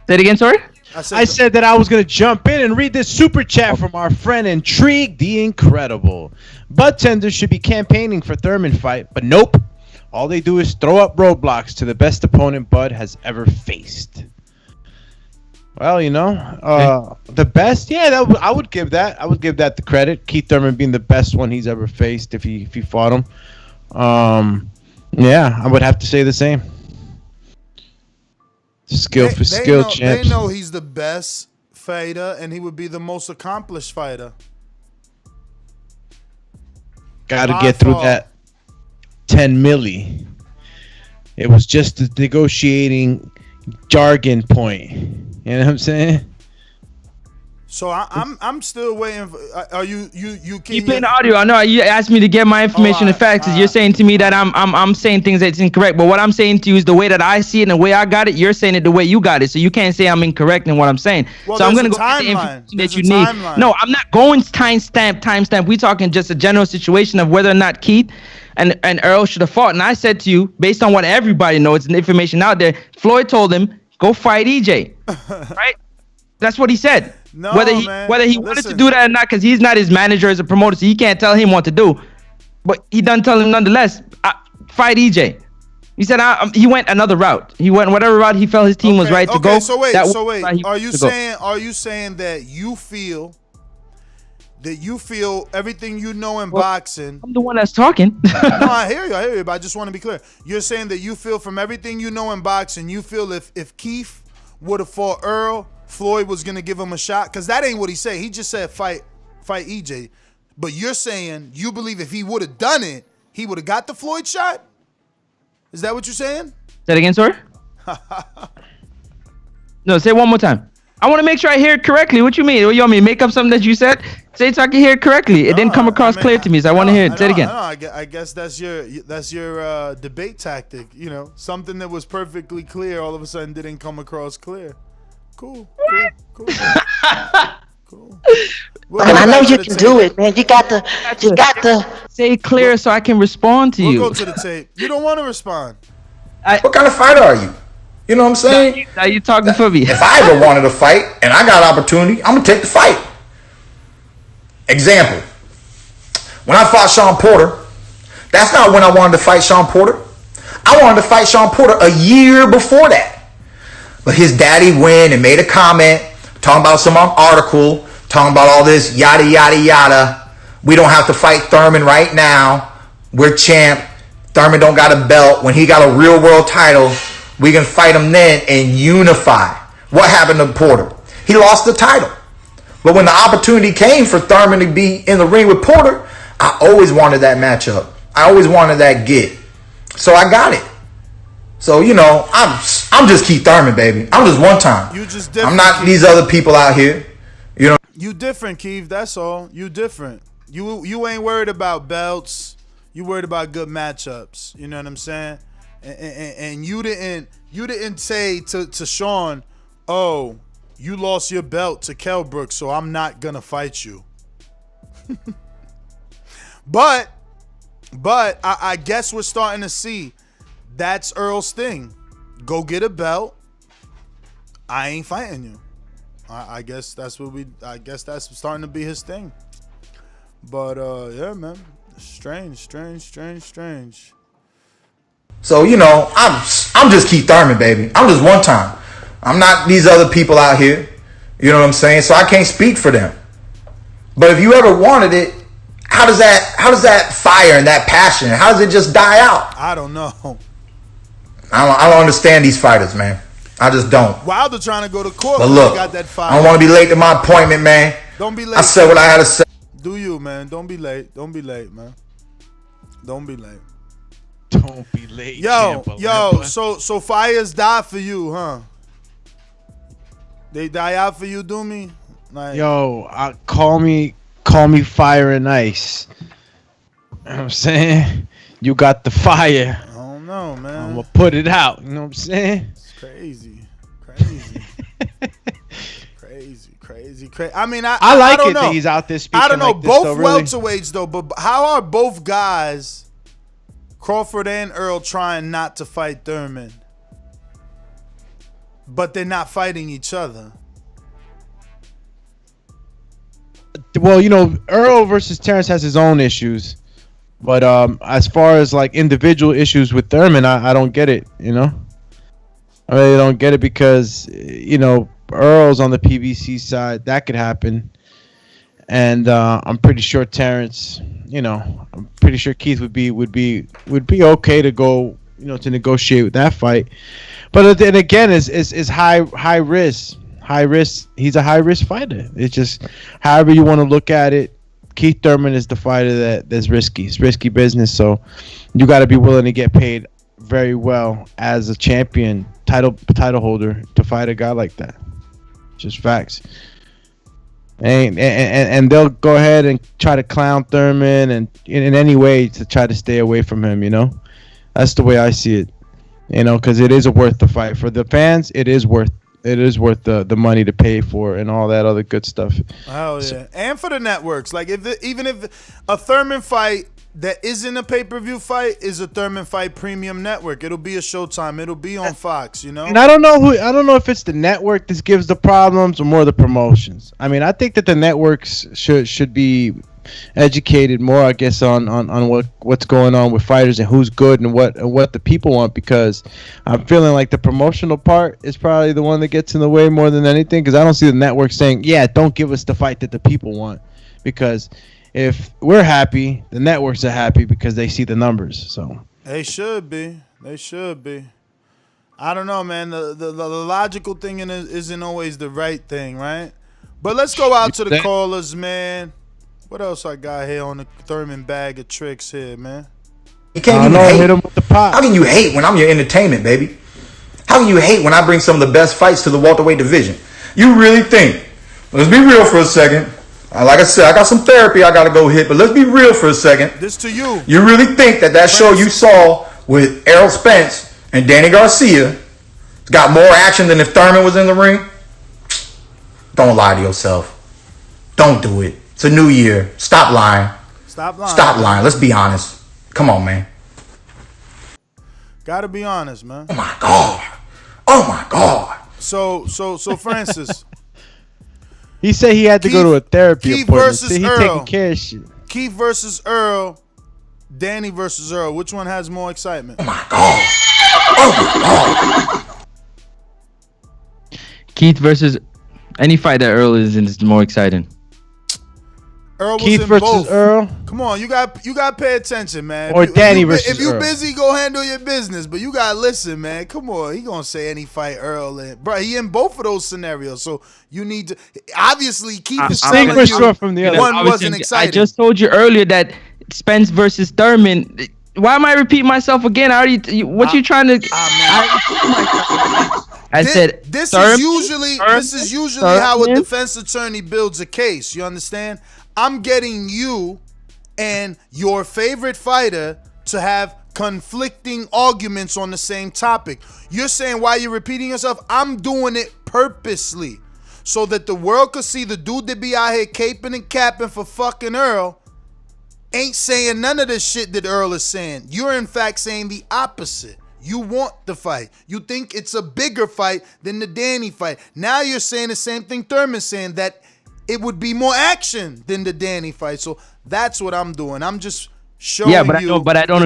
Say it again, sorry. I said that I was going to jump in and read this super chat from our friend Intrigue the Incredible. Bud tenders should be campaigning for Thurman fight, but nope. All they do is throw up roadblocks to the best opponent Bud has ever faced. Well, the best, I would give that. I would give that the credit. Keith Thurman being the best one he's ever faced if he fought him. I would have to say the same. Skill champs. They know he's the best fighter, and he would be the most accomplished fighter. Got to get through that 10 milli. It was just the negotiating jargon point. You know what I'm saying? So I'm still waiting. Are you keep playing the audio? I know you asked me to get my information and facts. You're saying to me that I'm saying things that's incorrect. But what I'm saying to you is the way that I see it and the way I got it. You're saying it the way you got it. So you can't say I'm incorrect in what I'm saying. Well, so I'm gonna go get the information that you need. No, I'm not going timestamp. We're talking just a general situation of whether or not Keith and Earl should have fought. And I said to you, based on what everybody knows and the information out there, Floyd told him go fight EJ. Right? That's what he said. No, whether he wanted to do that or not, because he's not his manager as a promoter, so he can't tell him what to do. But he done tell him nonetheless, fight EJ. He said he went another route. He went whatever route he felt his team was right to go. So wait. Are you saying that you feel everything you know in boxing? I'm the one that's talking. No, I hear you, but I just want to be clear. You're saying that you feel from everything you know in boxing, you feel if Keith would have fought Earl, Floyd was gonna give him a shot? Because that ain't what he said. He just said fight EJ. But you're saying you believe if he would have done it, he would have got the Floyd shot? Is that what you're saying? Say it again, sorry? No, say it one more time. I want to make sure I hear it correctly. What you mean? You want me to make up something that you said? Say it so I can hear it correctly. It didn't come across clear to me, so I want to hear it. Say it again. I guess that's your debate tactic. You know, something that was perfectly clear all of a sudden didn't come across clear. Cool. Cool. And I know you can do it, man. You got to say it clear so I can respond to you. We'll go to the tape. You don't want to respond. What kind of fighter are you? You know what I'm saying? Now you talking for me. If I ever wanted to fight and I got opportunity, I'm gonna take the fight. Example: when I fought Sean Porter, that's not when I wanted to fight Sean Porter. I wanted to fight Sean Porter a year before that. But his daddy went and made a comment talking about some article, talking about all this yada yada yada. We don't have to fight Thurman right now. We're champ. Thurman don't got a belt. When he got a real world title, we can fight him then and unify. What happened to Porter? He lost the title. But when the opportunity came for Thurman to be in the ring with Porter, I always wanted that matchup. I always wanted that get. So I got it. So, you know, I'm just Keith Thurman, baby. I'm just one time. You just different. I'm not these other people out here. You know. You different, Keith. That's all. You different. You ain't worried about belts. You worried about good matchups. You know what I'm saying? And you didn't say to Sean, oh, you lost your belt to Kell Brooks, so I'm not gonna fight you. but I guess we're starting to see that's Earl's thing. Go get a belt. I ain't fighting you. I guess that's starting to be his thing. But yeah, man. Strange. So, you know, I'm just Keith Thurman, baby. I'm just one time. I'm not these other people out here. You know what I'm saying? So I can't speak for them. But if you ever wanted it, how does that fire and that passion, how does it just die out? I don't know. I don't understand these fighters, man. I just don't. Wilder trying to go to court. But look, got that fire. I don't want to be late to my appointment, man. Don't be late. I said what I had to say. Do you, man? Don't be late. Don't be late, man. Don't be late. Don't be late. Yo. So fires die for you, huh? They die out for you, do me? Like, yo, call me fire and ice. You know what I'm saying? You got the fire. I don't know, man. I'm gonna put it out. You know what I'm saying? It's crazy. I mean, I like don't it know. that he's out there speaking. I don't know. Like this, both though, really. welterweights, though. But how are both guys, Crawford and Earl, trying not to fight Thurman? But they're not fighting each other. Well, you know, Earl versus Terence has his own issues. But as far as like individual issues with Thurman, I don't get it, you know? I really don't get it because, you know, Earl's on the PBC side. That could happen. And I'm pretty sure Terence, you know, I'm pretty sure Keith would be okay to go, you know, to negotiate with that fight. But then again, is high risk. High risk. He's a high risk fighter. It's just however you want to look at it. Keith Thurman is the fighter that's risky. It's risky business. So you got to be willing to get paid very well as a champion title holder to fight a guy like that. Just facts. And they'll go ahead and try to clown Thurman and in any way to try to stay away from him. You know, that's the way I see it. You know, because it is worth the fight for the fans. It is worth the money to pay for and all that other good stuff. Oh yeah, so, and for the networks. Like even if a Thurman fight that isn't a pay-per-view fight is a Thurman fight premium network, it'll be a Showtime. It'll be on Fox. You know. And I don't know if it's the network that gives the problems or more the promotions. I mean, I think that the networks should be educated more, I guess, on what's going on with fighters and who's good and what the people want, because I'm feeling like the promotional part is probably the one that gets in the way more than anything, because I don't see the network saying, yeah, don't give us the fight that the people want, because if we're happy, the networks are happy because they see the numbers. So they should be. I don't know, man. The logical thing isn't always the right thing, right? But let's go out to the callers, man. What else I got here on the Thurman bag of tricks here, man? You can't even hate him with the pop. How can you hate when I'm your entertainment, baby? How can you hate when I bring some of the best fights to the welterweight division? You really think? Let's be real for a second. Like I said, I got some therapy I got to go hit, but let's be real for a second. This to you. You really think that show you saw with Errol Spence and Danny Garcia got more action than if Thurman was in the ring? Don't lie to yourself. Don't do it. It's a new year. Stop lying. Stop lying. Stop lying. Let's be honest. Come on, man. Gotta be honest, man. Oh my God. Oh my God. So Francis. He said he had to go to a therapy Keith appointment. versus He Earl. taking care of shit. Keith versus Earl. Danny versus Earl. Which one has more excitement? Oh my God. Oh my God. Keith versus any fight that Earl is in is more exciting. Earl was Keith in versus both. Earl. Come on, you got to pay attention, man. Or Danny versus If you Earl. busy, go handle your business. But you gotta listen, man. Come on, he gonna say any fight Earl in, bro. He in both of those scenarios, so you need to obviously Keith is telling you from the other. one wasn't exciting. I just told you earlier that Spence versus Thurman. Why am I repeating myself again? I already. What you trying to? I said this Thurman, is usually how a defense attorney builds a case. You understand? I'm getting you and your favorite fighter to have conflicting arguments on the same topic. You're saying why you're repeating yourself? I'm doing it purposely so that the world could see the dude that be out here caping and capping for fucking Earl ain't saying none of the shit that Earl is saying. You're in fact saying the opposite. You want the fight. You think it's a bigger fight than the Danny fight. Now you're saying the same thing Thurman's saying, that it would be more action than the Danny fight. So that's what I'm doing. I'm just showing you. But I don't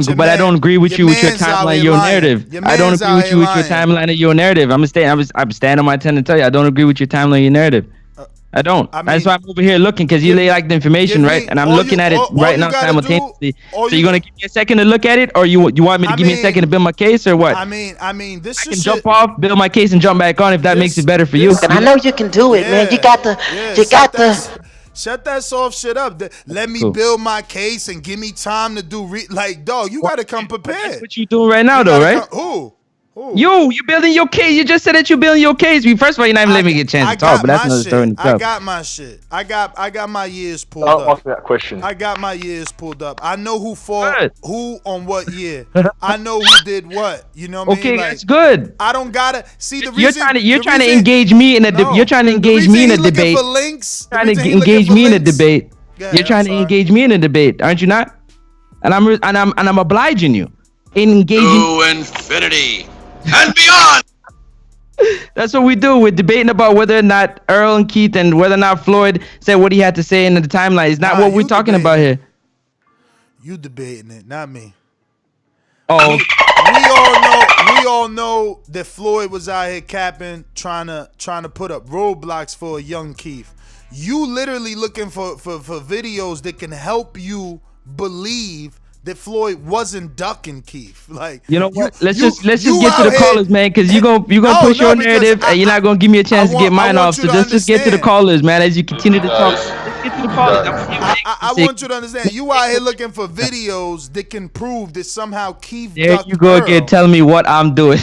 agree with you with your timeline, your narrative. I don't agree with you with your timeline and your narrative. I'm standing on my 10 to tell you I don't agree with your timeline and your narrative. I don't. That's why I'm over here looking, because you like the information, right? And I'm looking at it right now simultaneously. So you're gonna give me a second to look at it, or you want me to give me a second to build my case, or what? I mean, this I can jump off, build my case, and jump back on if that makes it better for you. I know you can do it, man. You got the. Shut that soft shit up. Let me build my case and give me time to do dog. You gotta come prepared. That's what you doing right now, though, right? Who? You building your case. You just said that you're building your case. First of all, you're not even letting me get a chance to talk, but that's another story in itself. I got my shit. I got my years pulled up. Ask me that question. I got my years pulled up. I know who fought who on what year. I know who did what. You know what I mean? Okay, that's good. I don't gotta see the reason. You're trying to engage me in a debate. You're trying to engage me in a debate. Trying to engage me in a debate. You're trying to engage me in a debate, aren't you not? And I'm obliging you. Engaging to infinity and beyond. That's what we do. We're debating about whether or not Earl and Keith and whether or not Floyd said what he had to say in the timeline. It's not what we're talking about here. You debating it, not me. Oh, we all know that Floyd was out here capping, trying to put up roadblocks for a young Keith. You literally looking for videos that can help you believe that Floyd wasn't ducking Keith. Like, you know what? Let's just get to the callers, man, because you gonna push your narrative and you're not gonna give me a chance to get mine off. So just get to the callers, man, as you continue to talk. Let's get to the callers. I want you to understand. You out here looking for videos that can prove that somehow Keith. There you go again, telling me what I'm doing.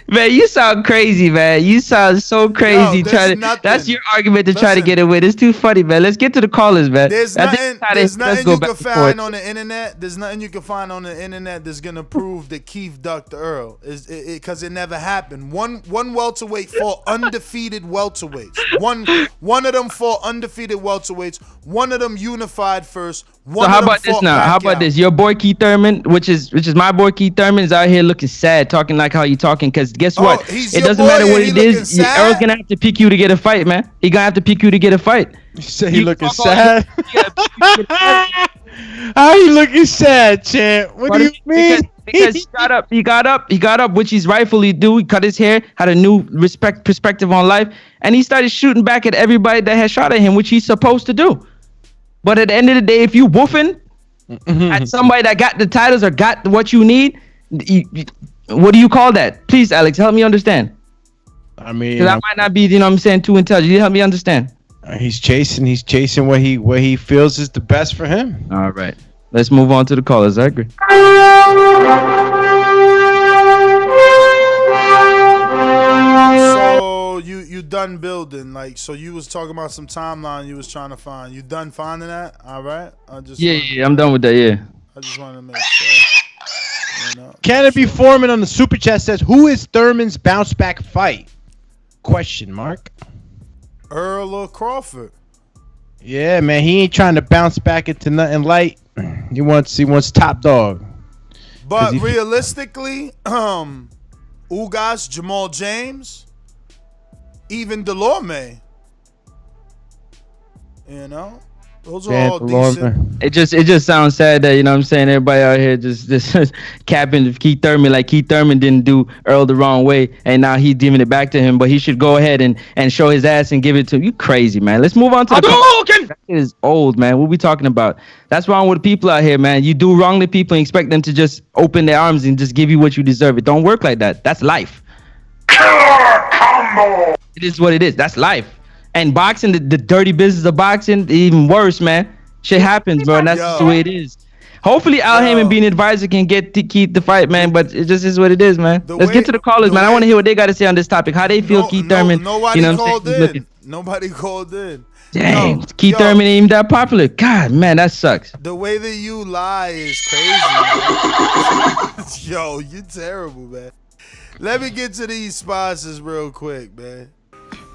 Man, you sound crazy, man. You sound so crazy. That's your argument to try to get away. It's too funny, man. Let's get to the callers, man. There's nothing you can find on the internet. There's nothing you can find on the internet that's gonna prove that Keith ducked Earl. Because it never happened. One welterweight fought undefeated welterweights. One of them fought undefeated welterweights. One of them unified first. So how about this now? How about this? Your boy Keith Thurman, which is my boy Keith Thurman, is out here looking sad, talking like how you talking. Because guess what? It doesn't matter what it is. Earl's gonna have to pick you to get a fight, man. He gonna have to pick you to get a fight. You say he looking sad? How you looking sad, champ? What do you mean? Because he got up, which he's rightfully do. He cut his hair, had a new perspective on life, and he started shooting back at everybody that had shot at him, which he's supposed to do. But at the end of the day, if you woofing at somebody that got the titles or got what you need, What do you call that? Please, Alex, help me understand. I mean, Because I might not be, too intelligent. You help me understand. He's chasing what he feels is the best for him. All right. Let's move on to the callers. I agree. So you done building, like, so you was talking about some timeline you was trying to find. You done finding that? All right. Yeah, I'm done with that. Yeah. I just wanted to make sure. Canopy Foreman on the super chat says, "Who is Thurman's bounce back fight?" Question mark. Errol or Crawford? Yeah, man, he ain't trying to bounce back into nothing light. He wants top dog. But realistically, Ugas, Jamal James, even Delorme, those are all decent. It just sounds sad that, everybody out here just capping Keith Thurman, like Keith Thurman didn't do Earl the wrong way and now he's giving it back to him, but he should go ahead and show his ass and give it to him. You crazy, man. Let's move on to that is old, man. What we talking about? That's wrong with people out here, man. You do wrong to people and expect them to just open their arms and just give you what you deserve. It don't work like that. That's life. Killer combo. It is what it is. That's life. And boxing, the dirty business of boxing, even worse, man. Shit happens, bro, and that's just the way it is. Hopefully, Al Heyman being advisor can get to keep the fight, man, but it just is what it is, man. Let's get to the callers, man. I want to hear what they got to say on this topic. How they feel, Keith Thurman. Nobody called in. Nobody called in. Dang, Keith Thurman ain't even that popular. God, man, that sucks. The way that you lie is crazy, man. Yo, you terrible, man. Let me get to these sponsors real quick, man.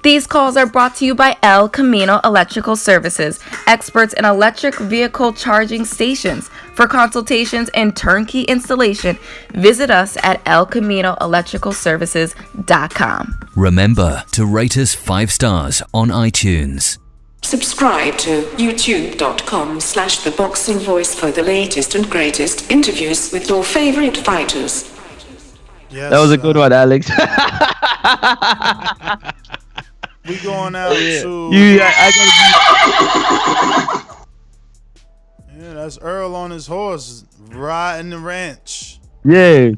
These calls are brought to you by El Camino Electrical Services, experts in electric vehicle charging stations. For consultations and turnkey installation, visit us at elcaminoelectricalservices.com. Remember to rate us 5 stars on iTunes. Subscribe to youtube.com/theboxingvoice for the latest and greatest interviews with your favorite fighters. Yes, that was a good one, Alex. We going out to... Yeah, that's Earl on his horse riding the ranch. Yeah,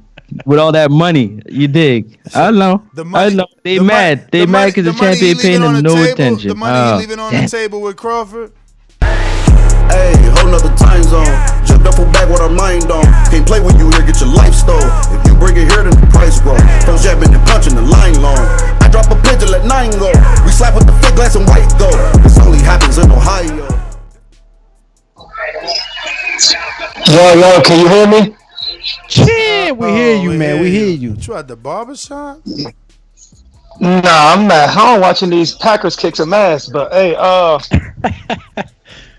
with all that money, you dig? I know. I know. They mad. They mad because the champion paying them no attention. The money he leaving on the table with Crawford. Hey, whole nother time zone. Just duffel bag with our mind on. Can't play when you here, get your life stole. If you bring it here, then the price grow. From jabbing and punching the line long. I drop a pigeon, let 9 go. We slap with the fake glass and white go. This only happens in Ohio. Yo, can you hear me? Yeah, we hear you, man. We hear you. You at the barbershop? Nah, I'm not home watching these Packers kick some ass, but hey,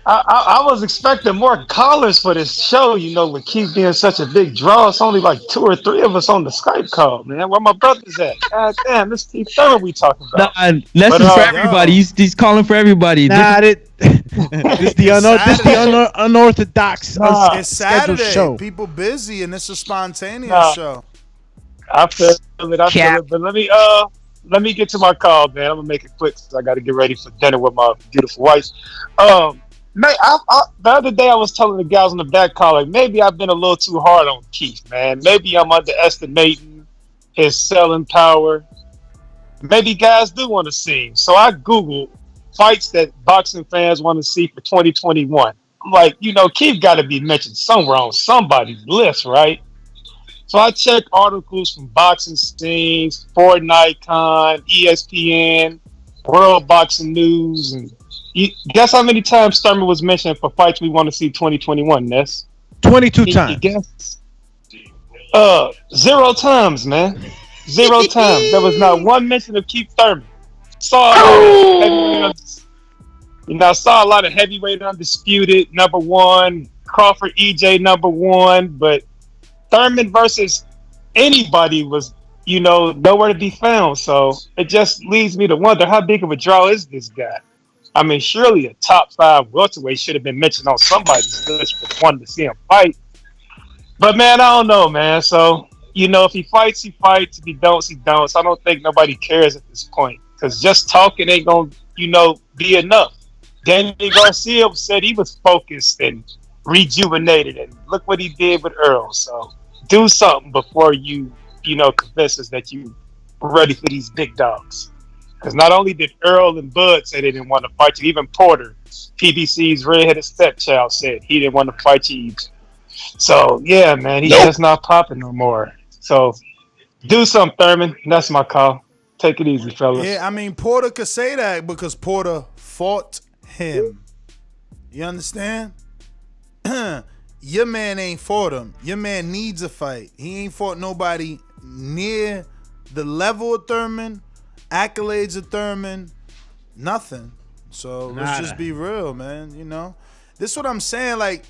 I was expecting more callers for this show, with Keith being such a big draw. It's only like 2 or 3 of us on the Skype call, man. Where my brothers at? God damn, this Keith Thurman we talking about. Nah, lessons for everybody. He's calling for everybody. Nah, this the unorthodox it's Saturday. show. People busy, and it's a spontaneous show. I feel it. But let me get to my call, man. I'm gonna make it quick because I got to get ready for dinner with my beautiful wife. Man, the other day I was telling the guys on the back call, like, maybe I've been a little too hard on Keith, man. Maybe I'm underestimating his selling power. Maybe guys do want to see him. So I Googled fights that boxing fans want to see for 2021. I'm like, Keith got to be mentioned somewhere on somebody's list, right? So I checked articles from Boxing Scenes, Fortnite Con, ESPN, World Boxing News, and guess how many times Thurman was mentioned for fights we want to see 2021, Ness? 22 times. Guess? 0 times, man. 0 times. There was not one mention of Keith Thurman. I saw a lot of heavyweight undisputed, #1, Crawford EJ #1, but Thurman versus anybody was, nowhere to be found. So it just leads me to wonder, how big of a draw is this guy? I mean, surely a top 5 welterweight should have been mentioned on somebody's list for wanting to see him fight. But, man, I don't know, man. So, if he fights, he fights. If he don't, he don't. So I don't think nobody cares at this point. Because just talking ain't going to, be enough. Danny Garcia said he was focused and rejuvenated. And look what he did with Earl. So do something before you convince us that you ready for these big dogs. Because not only did Earl and Bud say they didn't want to fight you, even Porter, PBC's redheaded stepchild, said he didn't want to fight you. So yeah, man, he's just not popping no more. So do something, Thurman. That's my call. Take it easy, fellas. Yeah, I mean, Porter could say that because Porter fought him. You understand? Your man ain't fought him. Your man needs a fight. He ain't fought nobody near the level of Thurman, accolades of Thurman, nothing. So let's just be real, man. This is what I'm saying. Like,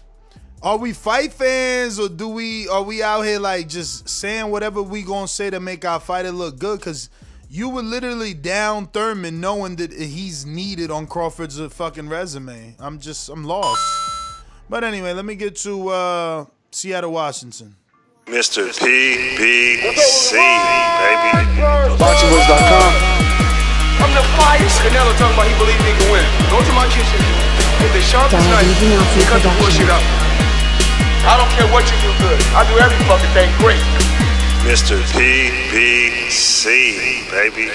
are we fight fans or are we out here like just saying whatever we gonna say to make our fighter look good? Because you were literally down Thurman knowing that he's needed on Crawford's fucking resume. I'm lost. But anyway, let me get to Seattle, Washington. Mr. PBC, baby. BoxingVoice.com. I'm the finest. Canelo talking about he believes he can win. Go to my kitchen. Get the sharpest knife and cut the bullshit out. I don't care what you do good. I do every fucking thing great. Mr. PBC, baby.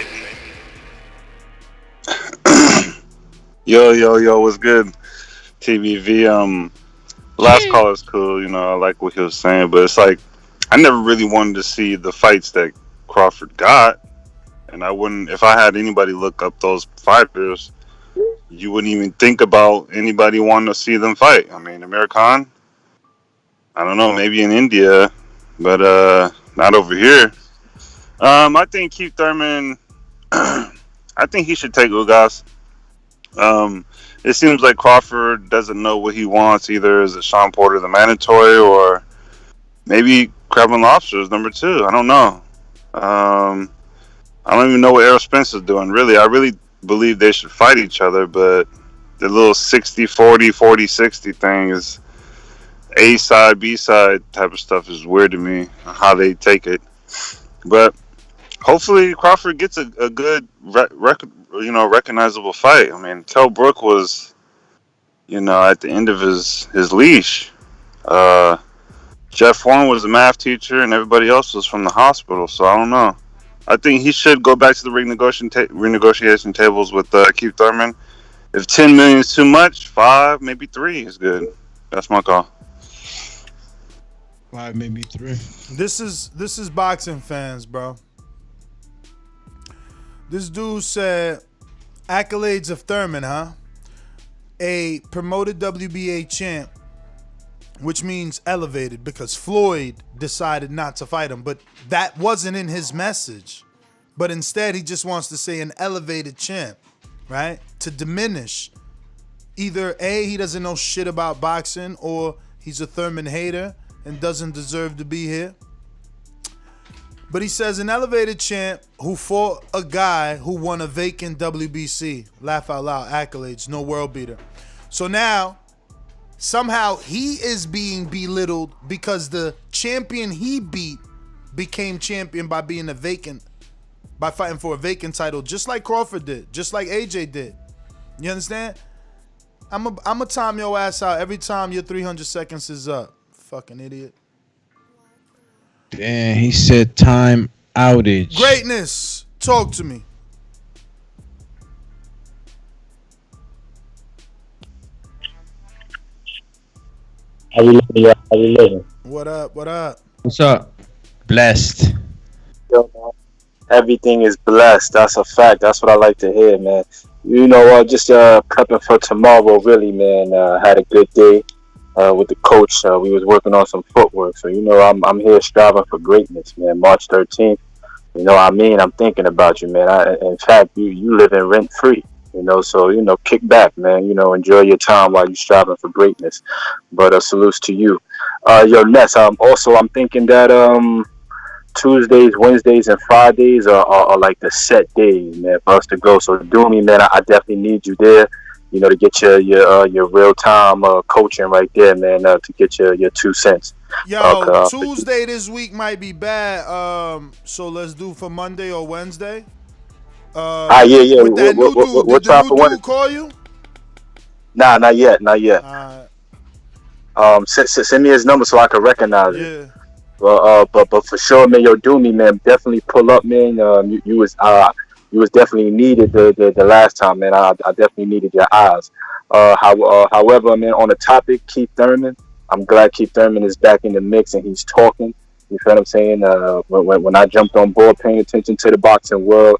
Yo, what's good? TBV, last call is cool, I like what he was saying, but it's like, I never really wanted to see the fights that Crawford got, and I wouldn't, if I had anybody look up those fighters, you wouldn't even think about anybody wanting to see them fight. I mean, Amir Khan, I don't know, maybe in India, but not over here. I think Keith Thurman, I think he should take Ugas. It seems like Crawford doesn't know what he wants. Either is it Sean Porter the mandatory, or maybe Crab and Lobster is number 2. I don't know. I don't even know what Errol Spence is doing. Really, I really believe they should fight each other, but the little 60-40, 40-60 thing is A side, B side type of stuff is weird to me, how they take it. But hopefully Crawford gets a good recognizable fight. I mean, Kell Brook was, at the end of his leash. Jeff Horn was a math teacher, and everybody else was from the hospital. So I don't know. I think he should go back to the renegotiation tables with Keith Thurman. If 10 million is too much, 5, maybe 3 is good. That's my call. 5, maybe 3. This is boxing fans, bro. This dude said, accolades of Thurman, huh? A promoted WBA champ, which means elevated because Floyd decided not to fight him. But that wasn't in his message. But instead, he just wants to say an elevated champ, right? To diminish. Either A, he doesn't know shit about boxing, or he's a Thurman hater and doesn't deserve to be here. But he says an elevated champ who fought a guy who won a vacant WBC. Laugh out loud, accolades, no world beater. So now, somehow he is being belittled because the champion he beat became champion by being by fighting for a vacant title, just like Crawford did, just like AJ did. You understand? I'm a time your ass out every time your 300 seconds is up. Fucking idiot. Damn, he said time outage. Greatness. Talk to me. How you living, y'all? How you living? What up? What up? What's up? Blessed. Yo, man. Everything is blessed. That's a fact. That's what I like to hear, man. Just prepping for tomorrow, really, man. Had a good day with the coach. We was working on some footwork. So, I'm here striving for greatness, man. March 13th. I'm thinking about you, man. In fact, you living rent-free. So, kick back, man. Enjoy your time while you're striving for greatness. But salutes to you. Ness, I'm thinking that Tuesdays, Wednesdays, and Fridays are like the set days, man, for us to go. So, Doomy, man, I definitely need you there, to get your real-time coaching right there, man, to get your 2 cents. Yo, Tuesday this week might be bad. So let's do for Monday or Wednesday. Yeah. With that new dude, did the new dude call you? Nah, not yet. Send me his number so I can recognize it. But for sure, man, yo, do me, man. Definitely pull up, man. You was definitely needed the last time, man. I definitely needed your eyes. However, man, on the topic, Keith Thurman, I'm glad Keith Thurman is back in the mix and he's talking. You feel what I'm saying? When I jumped on board, paying attention to the boxing world,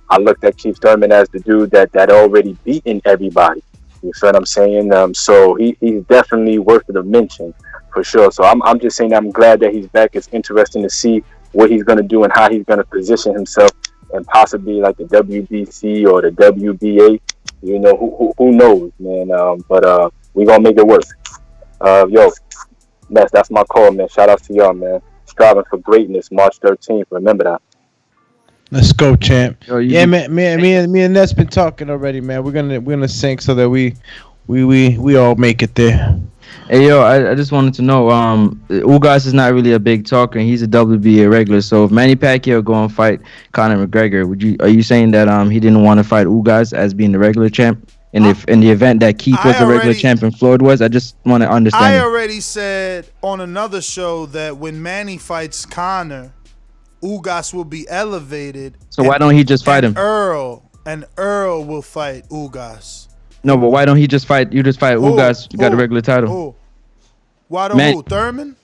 I looked at Keith Thurman as the dude that already beaten everybody. You feel what I'm saying? So he's definitely worth the mention for sure. So I'm just saying I'm glad that he's back. It's interesting to see what he's gonna do and how he's gonna position himself and possibly like the WBC or the WBA. You know, who knows, man. But we gonna make it work. Yo, that's my call, man. Shout out to y'all, man. Striving for greatness, March 13th. Remember that. Let's go, champ. Yeah, man. Me and Ness been talking already, man. We're gonna sync so that we all make it there. Hey, yo, I just wanted to know, Ugas is not really a big talker, and he's a WBA regular. So if Manny Pacquiao go and fight Conor McGregor, are you saying that he didn't want to fight Ugas as being the regular champ? And if in the event that Keith was the regular champ and Floyd was, I just want to understand. I already said on another show that when Manny fights Conor, Ugas will be elevated. So why don't he just fight him? Earl will fight Ugas. No, but why don't he just fight? You just fight Ugas. You got a regular title. Why don't Thurman?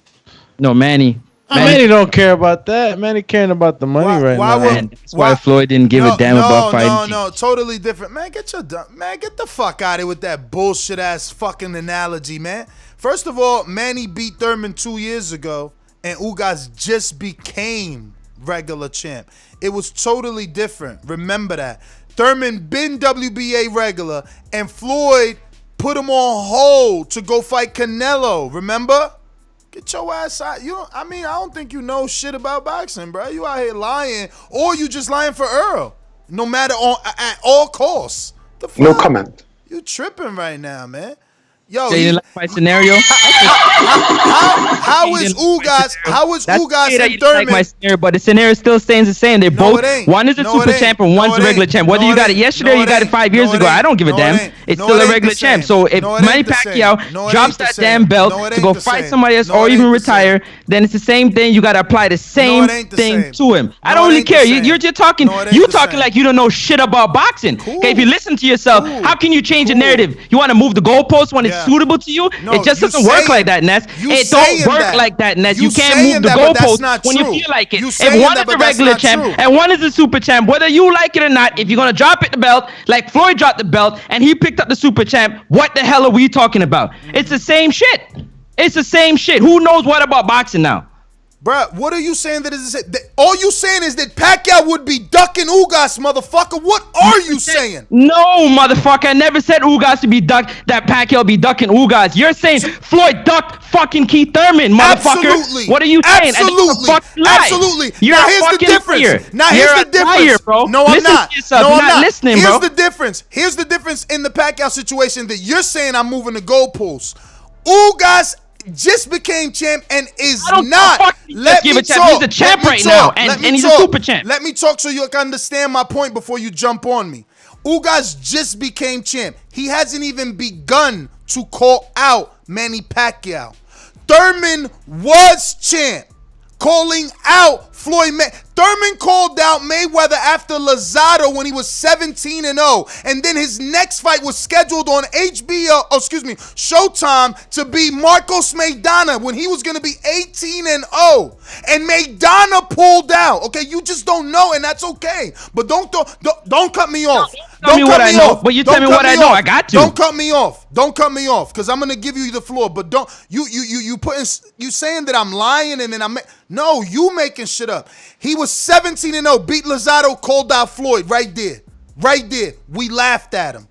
No, Manny. Manny don't care about that. Manny caring about the money right now. That's why Floyd didn't give a damn about fighting. No, totally different. Man, get the fuck out of here with that bullshit ass fucking analogy, man. First of all, Manny beat Thurman 2 years ago, and Ugas just became regular champ. It was totally different. Remember that. Thurman been WBA regular, and Floyd put him on hold to go fight Canelo. Remember? Get your ass out. I don't think you know shit about boxing, bro. You out here lying, or you just lying for Earl. No matter at all costs. No comment. You tripping right now, man. Yo, you didn't like my scenario? How is Ugas and Thurman? Like my scenario, but the scenario still stays the same. They both. One is a super champ and one's a regular champ. Whether you got it yesterday or you got it 5 years ago, I don't give a damn. It's still a regular champ. So if Manny Pacquiao drops that damn belt to go fight somebody else or even retire, then it's the same thing. You got to apply the same thing to him. I don't really care. You're just talking. You talking like you don't know shit about boxing. Okay, if you listen to yourself, how can you change the narrative? You want to move the goalpost when it's suitable to you? It just doesn't work like that, Ness. It don't work like that, Ness. You can't move the goalpost when you feel like it. If one is a regular champ and one is a super champ, whether you like it or not, if you're gonna drop it the belt like Floyd dropped the belt and he picked up the super champ, what the hell are we talking about? It's the same shit. It's the same shit. Who knows what about boxing now? Bruh, what are you saying all you saying is that Pacquiao would be ducking Ugas, motherfucker. What are you saying? No, motherfucker. I never said Ugas to be ducked, that Pacquiao be ducking Ugas. You're saying Floyd ducked fucking Keith Thurman, motherfucker. Absolutely. What are you saying? Absolutely. You're now here's the difference. Now here's the difference. Bro. No, I'm not. No, I'm not listening, here's bro. the difference. Here's the difference in the Pacquiao situation that you're saying I'm moving the goalposts. Ugas just became champ and is not. Let me talk. He's a champ right now, and he's a super champ. Let me talk so you can understand my point before you jump on me. Ugas just became champ. He hasn't even begun to call out Manny Pacquiao. Thurman was champ, calling out Floyd Thurman called out Mayweather after Lozado when he was 17-0, and then his next fight was scheduled on Showtime to be Marcos Maidana when he was going to be 18-0, and Maidana pulled out. Okay, you just don't know, and that's okay. But don't cut me off. Tell me what I know. But you tell me what I know. I got to. Don't cut me off. Don't cut me off, because I'm gonna give you the floor. But don't you saying that I'm lying and then no, you making shit up. He was 17-0, beat Lozado, called out Floyd right there. We laughed at him.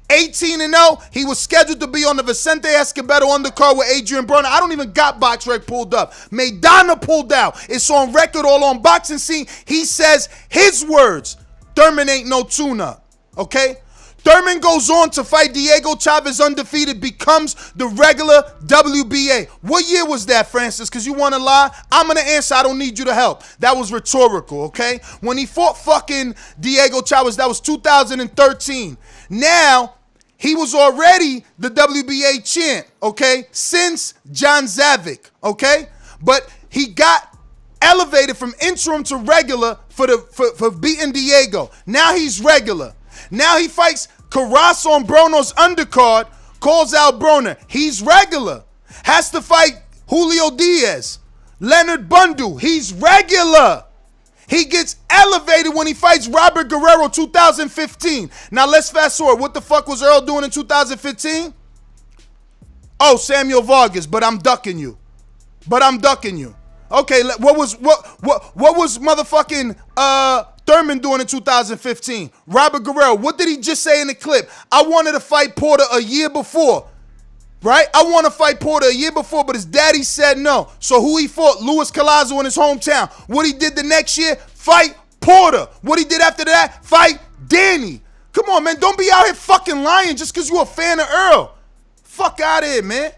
18-0, he was scheduled to be on the Vicente Escobedo undercard with Adrian Broner. I don't even got BoxRec pulled up. Maidana pulled out. It's on record all on Boxing Scene. He says his words, Thurman ain't no tune-up, okay? Thurman goes on to fight Diego Chavez undefeated, becomes the regular WBA. What year was that, Francis? Because you want to lie? I'm going to answer. I don't need you to help. That was rhetorical, okay? When he fought fucking Diego Chavez, that was 2013. Now, he was already the WBA champ, okay, since John Zavik, okay? But He got elevated from interim to regular for beating Diego. Now he's regular. Now he fights Carras on Bruno's undercard, calls out Broner. He's regular. Has to fight Julio Diaz. Leonard Bundu. He's regular. He gets elevated when he fights Robert Guerrero 2015. Now let's fast forward. What the fuck was Earl doing in 2015? Oh, Samuel Vargas, but I'm ducking you. Okay, what was motherfucking Thurman doing in 2015? Robert Guerrero, what did he just say in the clip? I wanted to fight Porter a year before. Right? I want to fight Porter a year before, but his daddy said no. So who he fought? Luis Collazo in his hometown. What he did the next year? Fight Porter. What he did after that? Fight Danny. Come on, man. Don't be out here fucking lying just because you're a fan of Earl. Fuck out of here, man.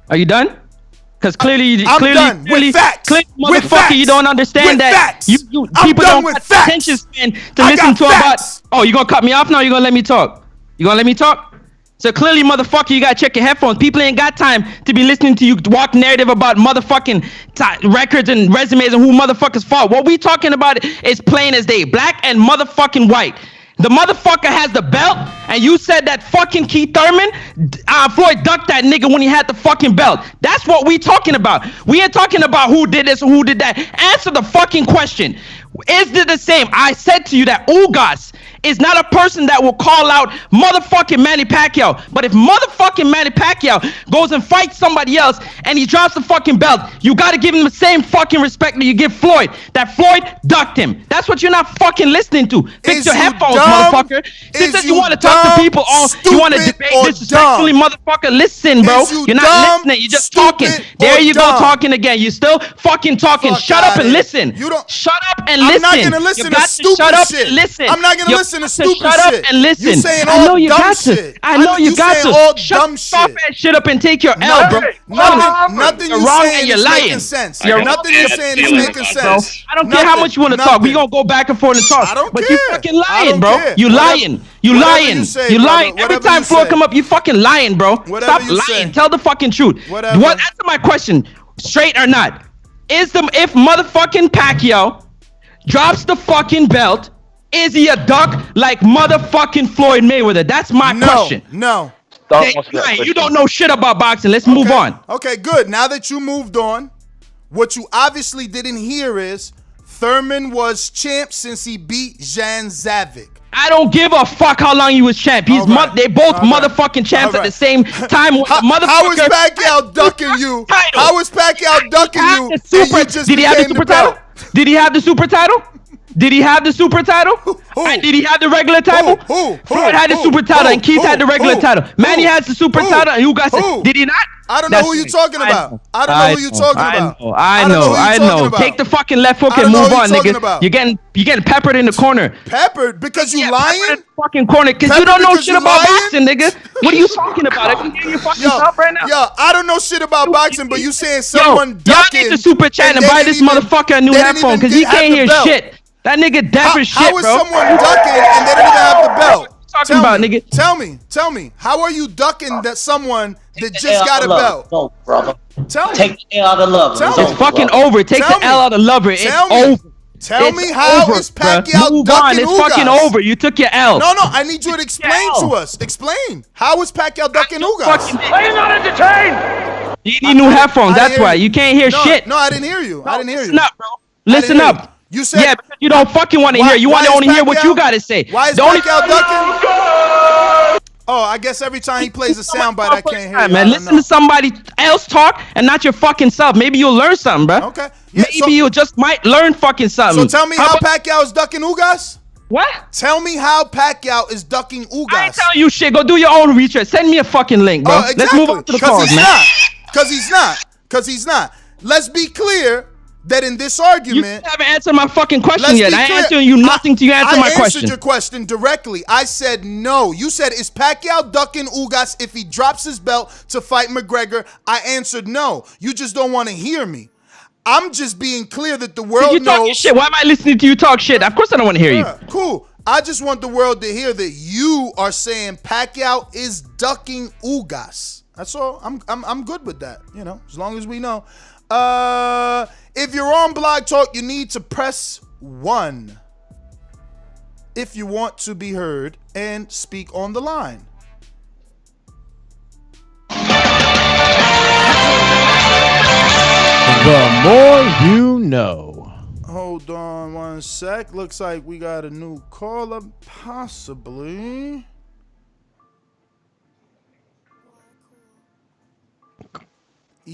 Are you done? Because clearly, I'm done. With facts. Clearly, with motherfucker, facts. you don't understand with that. Facts. You I'm people done don't with have facts. attention span to listen to about. Oh, you gonna cut me off now? Or you gonna let me talk? So clearly, motherfucker, you gotta check your headphones. People ain't got time to be listening to you walk narrative about motherfucking records and resumes and who motherfuckers fought. What we talking about is plain as day, black and motherfucking white. The motherfucker has the belt, and you said that fucking Keith Thurman, Floyd ducked that nigga when he had the fucking belt. That's what we talking about. We ain't talking about who did this or who did that. Answer the fucking question. Is it the same? I said to you that Ugas is not a person that will call out motherfucking Manny Pacquiao. But if motherfucking Manny Pacquiao goes and fights somebody else and he drops the fucking belt, you gotta give him the same fucking respect that you give Floyd. That Floyd ducked him. That's what you're not fucking listening to. Fix your headphones, motherfucker. Since you want to talk to people, you want to debate disrespectfully, motherfucker. Listen, bro. You're not listening. You're just talking. There you go, talking again. You still fucking talking. Shut up and listen. Shut up and listen. I'm not gonna listen to stupid shit. Listen. I'm not gonna listen to stupid shit. Shut up and listen. You saying all dumb shit. I know you got to. All Shut dumb stop shit. that shit up and take your L, bro. Nothing you saying is making sense. Nothing you saying is making sense. I don't care how much you want to talk. We gonna go back and forth and talk. I don't but care. you fucking lying, bro. Care. You lying. You lying. You lying. Every time Floyd come up, you fucking lying, bro. Stop lying. Tell the fucking truth. What? Answer my question, straight or not. If motherfucking Pacquiao drops the fucking belt, is he a duck like motherfucking Floyd Mayweather? That's my question. No. You don't know shit about boxing. Let's move on. Okay, good. Now that you moved on, what you obviously didn't hear is Thurman was champ since he beat Jan Zavic. I don't give a fuck how long he was champ. They both motherfucking champs at the same time. How is Pacquiao ducking you? How is Pacquiao ducking you? Did he have the super title? Did he have the super title? Did he have the super title? Did he have the regular title? Floyd had the super title and Keith had the regular title. Manny has the super title and did he not? I don't know who you're talking about. I don't know who you're talking about. I know. Take the fucking left hook and move on, nigga. You're getting peppered in the corner. Peppered because you lying? In the fucking corner because you don't know shit about boxing, nigga. What are you talking about? I can hear you fucking self right now. Yo, I don't know shit about boxing, but you saying someone ducking. Y'all need to super chat and buy this motherfucker a new headphone because he can't hear shit. That nigga deaf as shit, bro. How is someone ducking and they don't even have the belt? Talking about, nigga. Tell me. How are you ducking that someone that just got a belt? No, brother. Tell me. Take the L out of love. It's fucking over. Take the L out of lover. It's over. Tell me how is Pacquiao ducking It's Ugas? fucking over. You took your L. No, I need you to explain to us. Explain. How is Pacquiao ducking Ugas? Are you not entertained? You need new headphones. That's why. You can't hear shit. No, I didn't hear you. Listen up, bro. Listen up. You said because you don't fucking want to hear. You want to only hear what you gotta say. Why is Pacquiao ducking? Oh, I guess every time he plays a soundbite, I can't hear you. Man, listen to somebody else talk and not your fucking self. Maybe you'll learn something, bro. Okay. Yeah, Maybe you just might learn fucking something. So tell me how Pacquiao is ducking Ugas? What? Tell me how Pacquiao is ducking Ugas. I ain't telling you shit. Go do your own research. Send me a fucking link, bro. Exactly. Let's move on to the calls, man. Because he's not. Let's be clear that in this argument... You haven't answered my fucking question yet. I ain't answering you nothing till you answer my question. I answered your question directly. I said no. You said, is Pacquiao ducking Ugas if he drops his belt to fight McGregor? I answered no. You just don't want to hear me. I'm just being clear that the world knows... talking shit. Why am I listening to you talk shit? Of course I don't want to hear you. Cool. I just want the world to hear that you are saying Pacquiao is ducking Ugas. That's all. I'm good with that, as long as we know. If you're on Blog Talk, you need to press 1 if you want to be heard and speak on the line. The more you know. Hold on one sec. Looks like we got a new caller, possibly.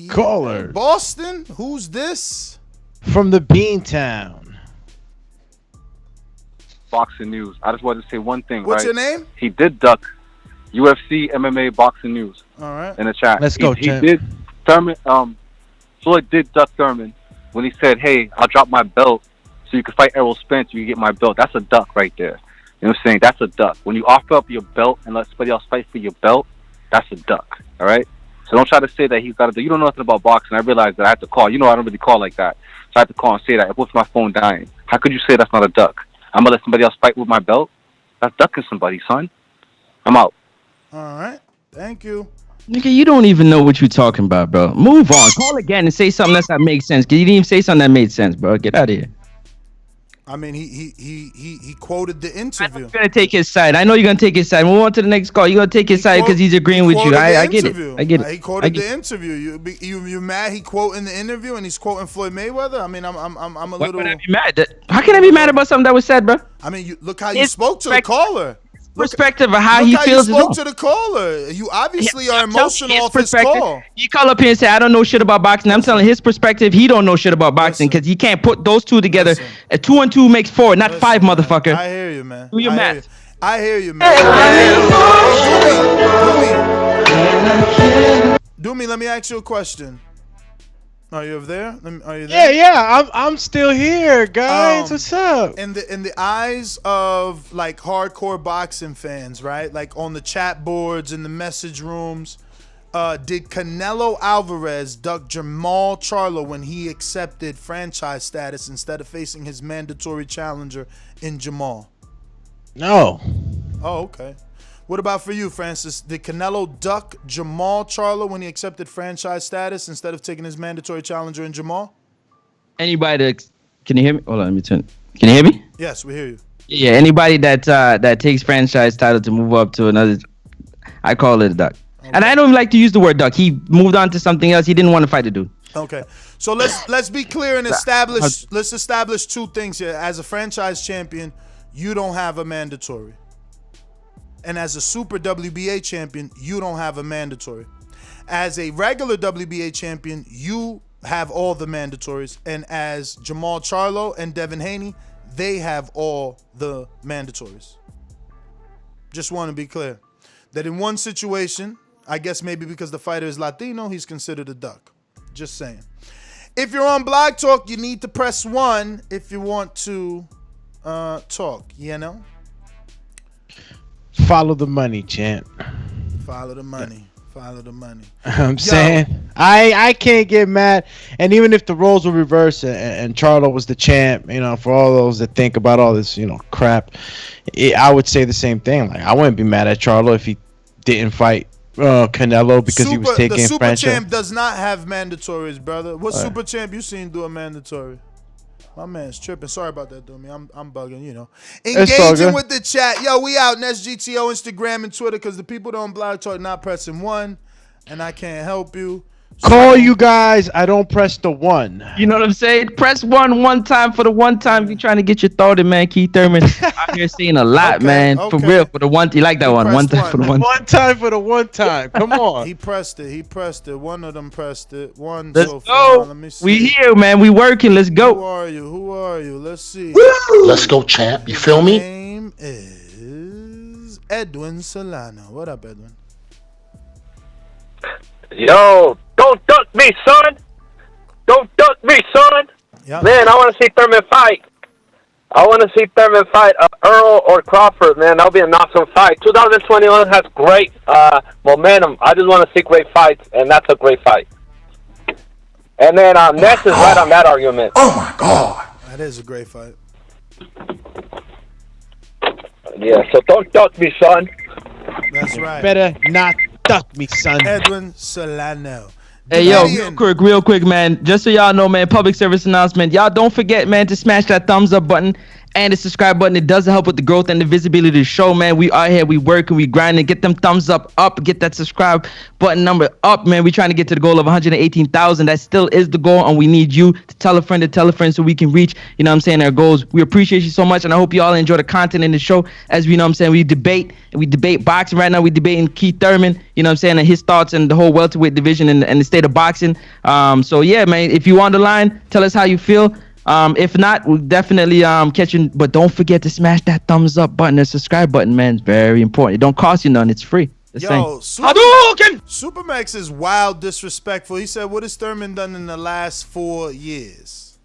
Caller. Boston? Who's this? From the Beantown. Boxing news. I just wanted to say one thing. What's right? your name? He did duck UFC, MMA, boxing news. All right. In the chat. Let's go, He champ. did. Thurman. Floyd did duck Thurman when he said, "Hey, I'll drop my belt so you can fight Errol Spence. You can get my belt." That's a duck right there. You know what I'm saying? That's a duck. When you offer up your belt and let somebody else fight for your belt, that's a duck. All right. So don't try to say that he's got to do. You don't know nothing about boxing. I realized that I have to call. You know I don't really call like that. So I have to call and say that. What's my phone dying? How could you say that's not a duck? I'm gonna let somebody else fight with my belt? That's ducking somebody, son. I'm out. All right. Thank you. Nigga, you don't even know what you're talking about, bro. Move on. Call again and say something that makes sense. Cause you didn't even say something that made sense, bro. Get out of here. I mean, he quoted the interview. I'm gonna take his side. I know you're gonna take his side. Move on to the next call. You're gonna take his side because he's agreeing with you. I get it. I get it. He quoted the interview. You mad? He quoting the interview and he's quoting Floyd Mayweather. I mean, I'm a little. Why would I be mad? How can I be mad about something that was said, bro? I mean, look how you spoke to the caller. Perspective of how he feels. You spoke to the caller. You obviously are emotional off his call. You call up here and say, I don't know shit about boxing. I'm telling his perspective, he don't know shit about boxing because you can't put those two together. 2 and 2 makes 4, not 5, motherfucker. I hear you, man. Do your math. I hear you, man. Do me, let me ask you a question. Are you there? Are you there? Yeah. I'm still here, guys. What's up? In the eyes of like hardcore boxing fans, right? Like on the chat boards and the message rooms, did Canelo Alvarez duck Jamal Charlo when he accepted franchise status instead of facing his mandatory challenger in Jamal? No. Oh, okay. What about for you, Francis? Did Canelo duck Jamal Charlo when he accepted franchise status instead of taking his mandatory challenger in Jamal? Anybody that can you hear me? Hold on, let me turn. Can you hear me? Yes, we hear you. Yeah, anybody that takes franchise title to move up to another, I call it a duck. Okay. And I don't like to use the word duck. He moved on to something else. He didn't want to fight the dude. Okay, so let's be clear and let's establish two things here. As a franchise champion, you don't have a mandatory. And as a super WBA champion, you don't have a mandatory. As a regular WBA champion, you have all the mandatories. And as Jamal Charlo and Devin Haney, they have all the mandatories. Just want to be clear that in one situation, I guess maybe because the fighter is Latino, he's considered a duck. Just saying. If you're on Blog Talk, you need to press 1 if you want to talk, you know? Follow the money, champ. Follow the money. Follow the money. I'm saying I can't get mad. And even if the roles were reversed and Charlo was the champ, you know, for all those that think about all this, you know, crap, I would say the same thing. Like, I wouldn't be mad at Charlo if he didn't fight Canelo because he was taking the super franchise. champ does not have mandatories, brother. What super champ you seen do a mandatory? My man's tripping. Sorry about that, Doomy. I'm bugging, you know. Engaging with the chat. Yo, we out. Next GTO, Instagram, and Twitter because the people don't Blog Talk not pressing 1, and I can't help you. Call you guys. I don't press the 1. You know what I'm saying? Press 1 time for the one time. If you're trying to get your thought in, man. Keith Thurman out here saying a lot, man. For real, for the one. You like that one? One time for the one. One time for the one time. Come on. He pressed it. One of them pressed it. One. Let's so go. far. Let me see. We here, man. We working. Let's go. Who are you? Let's see. Woo! Let's go, champ. You feel me? His name is Edwin Solano. What up, Edwin? Yo, don't duck me, son. Don't duck me, son. Yeah. Man, I want to see Thurman fight. Errol or Crawford, man. That'll be an awesome fight. 2021 has great momentum. I just want to see great fights, and that's a great fight. And then Ness is right on that argument. Oh, my God. That is a great fight. Yeah, so don't duck me, son. That's right. Better not duck me, son. Edwin Solano. Hey, yo, real quick, man. Just so y'all know, man, public service announcement. Y'all don't forget, man, to smash that thumbs up button and the subscribe button. It does help with the growth and the visibility of the show, man. We are here. We work and we grind and get them thumbs up. Get that subscribe button number up, man. We're trying to get to the goal of 118,000. That still is the goal, and we need you to tell a friend so we can reach, you know what I'm saying, our goals. We appreciate you so much, and I hope you all enjoy the content in the show. As we know what I'm saying, we debate boxing right now. We debating Keith Thurman, you know what I'm saying, and his thoughts and the whole welterweight division and the state of boxing. So yeah, man, if you on the line, tell us how you feel. If not, we'll definitely catch you. But don't forget to smash that thumbs up button and subscribe button, man. It's very important. It don't cost you none. It's free. Yo, Supermax is wild disrespectful. He said, what has Thurman done in the last 4 years?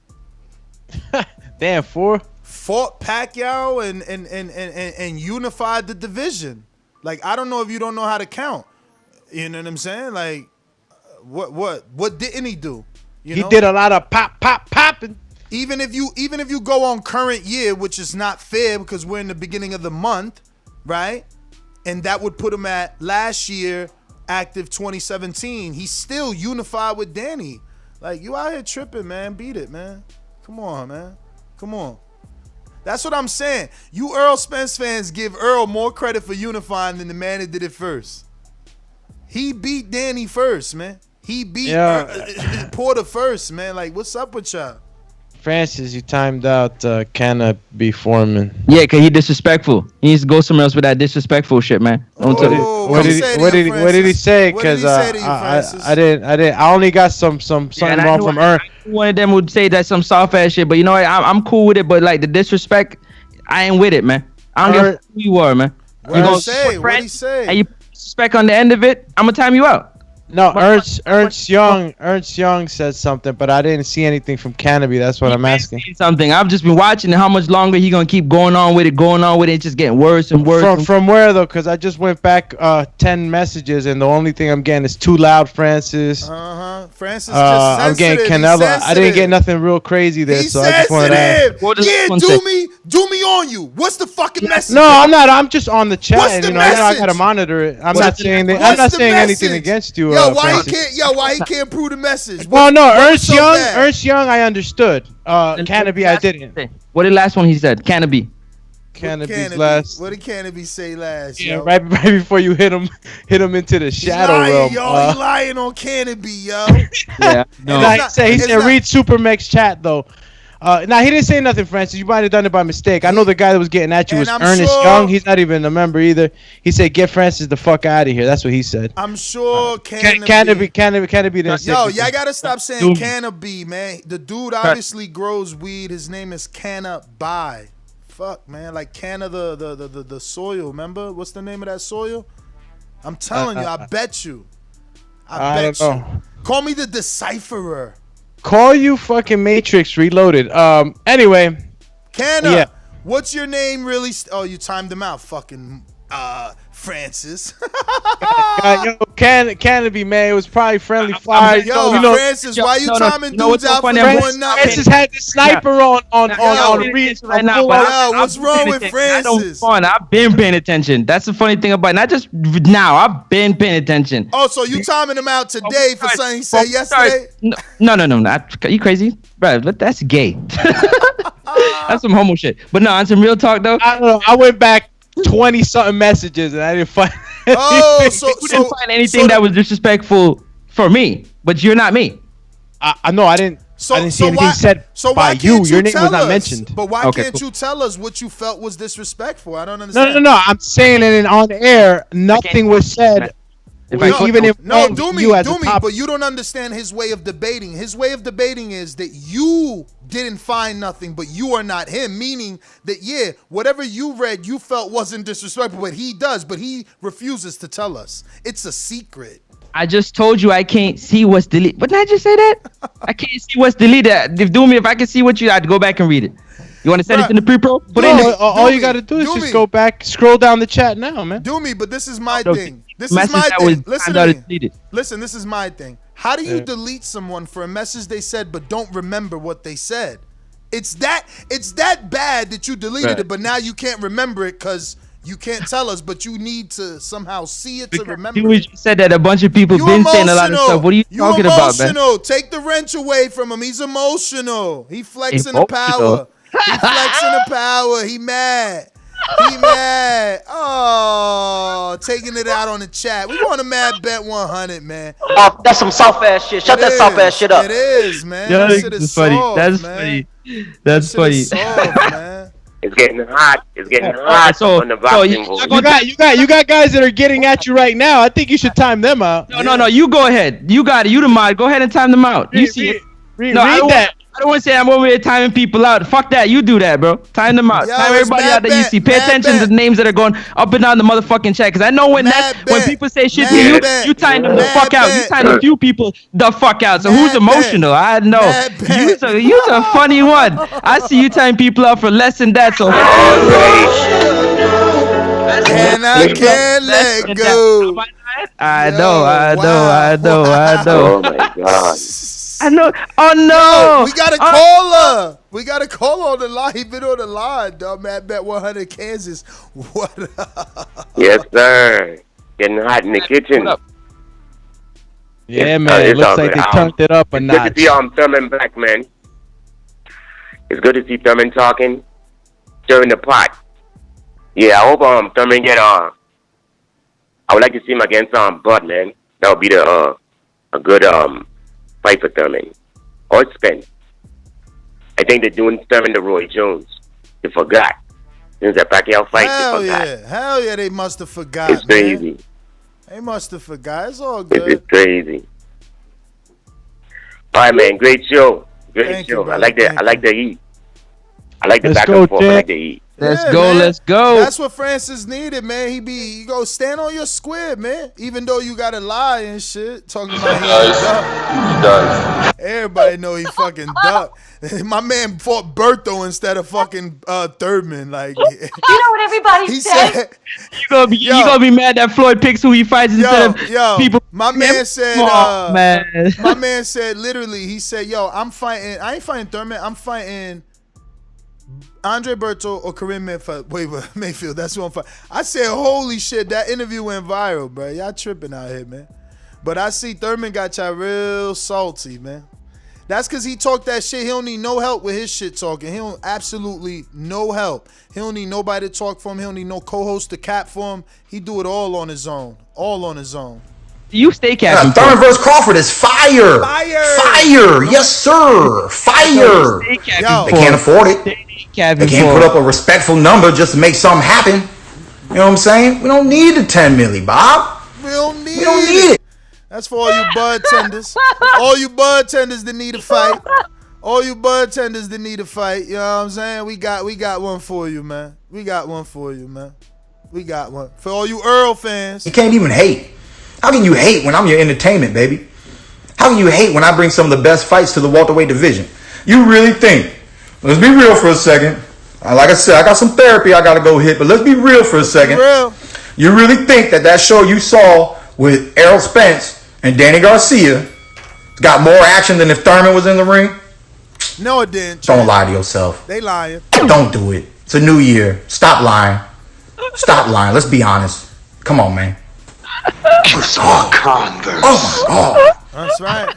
Damn, 4? Fought Pacquiao and unified the division. Like, I don't know if you don't know how to count. You know what I'm saying? Like, what didn't he do? He did a lot of popping. Even if you go on current year, which is not fair because we're in the beginning of the month, right? And that would put him at last year, active 2017. He's still unified with Danny. Like, you out here tripping, man. Beat it, man. Come on, man. Come on. That's what I'm saying. You Errol Spence fans give Earl more credit for unifying than the man that did it first. He beat Danny first, man. He beat Porter first, man. Like, what's up with y'all? Francis, you timed out Canna B. Foreman. Yeah, because he disrespectful. He needs to go somewhere else with that disrespectful shit, man. What did he say? Because I only got something wrong from Ern. One of them would say that's some soft ass shit, but you know what? I'm cool with it. But like the disrespect, I ain't with it, man. I don't give who you are, man. What did he say? What did he say? And you disrespect on the end of it, I'm gonna time you out. No, Ernst Young said something, but I didn't see anything from Canopy. That's what I'm asking. Something. I've just been watching how much longer he gonna keep going on with it. It's just getting worse and worse. From where though? Because I just went back 10 messages, and the only thing I'm getting is too loud, Francis. Francis just I'm getting Canelo. I didn't get nothing real crazy there, so I just wanted to ask. Do me on you. What's the fucking message? No, I'm not. I'm just on the chat. What's the message? I gotta monitor it. I'm not saying anything against you. Why he can't prove the message? Well, no, Ernst Young, I understood. Canopy, I didn't. What did last one he said? Canopy. Canopy's last. What did Canopy say last? Yeah, right before you hit him into the shadow realm. He lying on Canopy, yo. Yeah. No. He said read Supermax chat though. Now he didn't say nothing, Francis. You might have done it by mistake. I know the guy that was getting at you was Ernest Young. He's not even a member either. He said, "Get Francis the fuck out of here." That's what he said. I'm sure Canopy didn't say. Yo, y'all gotta stop saying Canopy, man. The dude obviously grows weed. His name is Cannaby. Fuck, man, like Canna the soil. Remember what's the name of that soil? I'm telling you, I bet you. I bet you. Call me the Decipherer. Call you fucking Matrix Reloaded. Anyway. Canna, what's your name really? You timed him out, fucking Francis. Canopy, man. It was probably friendly fire. Francis, why you timing dudes out for doing nothing? Francis had the sniper on read right now. What's wrong with Francis? I've been paying attention. That's the funny thing about it. Not just now. I've been paying attention. Oh, so you timing him out today for something he said yesterday? No. Are you crazy? Bro, that's gay. That's some homo shit. But no, on some real talk though. I don't know. I went back 20 something messages and I didn't find. Oh, so you didn't find anything that was disrespectful for me, but you're not me. I know I didn't. I didn't see anything said by you. Your name was not mentioned. But why can't you tell us what you felt was disrespectful? I don't understand. No. I'm saying it on air. Nothing was said. Do me, but you don't understand his way of debating. His way of debating is that you didn't find nothing, but you are not him, meaning that, whatever you read, you felt wasn't disrespectful, but he does, but he refuses to tell us. It's a secret. I just told you I can't see what's deleted. What did I just say that? I can't see what's deleted. If I can see what I'd go back and read it. You want to send it in the pre-pro? All you got to do is just go back, scroll down the chat now, man. Do me, but this is my thing. This is my thing. Listen to me. Listen, this is my thing. How do you delete someone for a message they said but don't remember what they said? It's that bad that you deleted it, but now you can't remember it because You can't tell us, but you need to somehow see it to remember. You said that a bunch of people been saying a lot of stuff. What are you talking about, man? Take the wrench away from him. He's emotional. He flexing the power. He flexing the power. He mad. He mad. Oh, taking it out on the chat. We want a mad bet 100, man. Oh, that's some soft ass shit. Shut that soft ass shit up. It is, man. Yo, That shit is funny. soft, That's man. funny. That's funny. Soft, man. It's getting hot. It's getting hot on the boxing board. You got guys that are getting at you right now. I think you should time them out. No. You go ahead. You got it. You the mod. Go ahead and time them out. You see it. Read that. I don't want to say I'm over here timing people out. Fuck that. You do that, bro. Time them out. Time everybody out that you see. Pay attention to the names that are going up and down the motherfucking chat. Because I know when people say shit to you, you time them the fuck out. You time a few people the fuck out. So who's emotional? I know. You's a funny one. I see you time people out for less than that. So. And I can't let go. I know. Oh my God. I know. Oh no! Yo, we got a caller. We got a caller on the line. He been on the line, dog. Mad Bet 100 Kansas. What up? Yes, sir. Getting hot in the kitchen. Yeah, man. It looks like they turned it up a notch. Good to see Thurman back, man. It's good to see Thurman talking, stirring the pot. Yeah, I hope Thurman get I would like to see him against Bud, man. That would be a good fight for Thurman or Spence. I think they're doing Thurman to Roy Jones. They forgot. Since that Pacquiao fight, they forgot. Hell yeah, they must have forgot. It's crazy. Man. They must have forgot. It's all good. It's crazy. All right, man. Great show. Great show. I like the heat. I like the back and forth. I like the heat. Let's go. That's what Francis needed, man. You go stand on your square, man. Even though you gotta lie and shit, talking about he duck. Everybody know he fucking duck. My man fought Berto instead of fucking Thurman. Like, you know what everybody said? You gonna be mad that Floyd picks who he fights instead of people. My man said. My man said literally. He said, "Yo, I ain't fighting Thurman. I'm fighting Andre Berto or Kareem Mayfield. That's who I'm fighting." I said, holy shit, that interview went viral, bro. Y'all tripping out here, man. But I see Thurman got y'all real salty, man. That's because he talked that shit. He don't need no help with his shit talking. He don't absolutely no help. He don't need nobody to talk for him. He don't need no co-host to cap for him. He do it all on his own. All on his own. You stay capping. Thurman versus Crawford is fire. Fire. Yes, sir. Fire. They can't afford it. They can't put up a respectful number just to make something happen. You know what I'm saying? We don't need the 10 milli, Bob. We don't need it. That's for all you bud tenders. All you bud tenders that need a fight. All you bud tenders that need a fight. You know what I'm saying? We got one for you, man. We got one for you, man. We got one. For all you Earl fans. You can't even hate. How can you hate when I'm your entertainment, baby? How can you hate when I bring some of the best fights to the welterweight division? You really think? Let's be real for a second. Like I said, I got some therapy I got to go hit, but let's be real for a second. You really think that show you saw with Errol Spence and Danny Garcia got more action than if Thurman was in the ring? No, it didn't. Don't lie to yourself. They lying. Don't do it. It's a new year. Stop lying. Stop lying. Let's be honest. Come on, man. You saw Converse. Oh my God. That's right.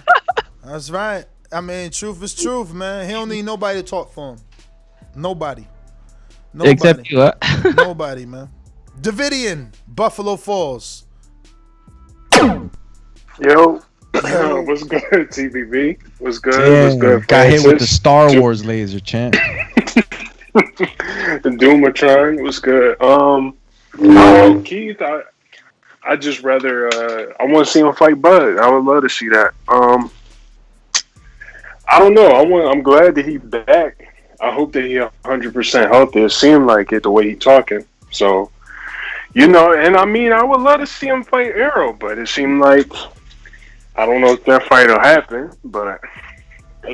That's right. I mean, truth is truth, man. He don't need nobody to talk for him. Nobody. Except you, huh? Nobody, man. Davidian, Buffalo Falls. Yo, what's good, TBB? What's good? Yeah, what's good? Got hit with the Star Wars laser, champ. The Doomatron was good. Keith, I just rather I want to see him fight Bud. I would love to see that. I don't know. I'm glad that he's back. I hope that he's 100% healthy. It seemed like it the way he's talking. So, and I mean, I would love to see him fight Errol, but it seemed like I don't know if that fight will happen, but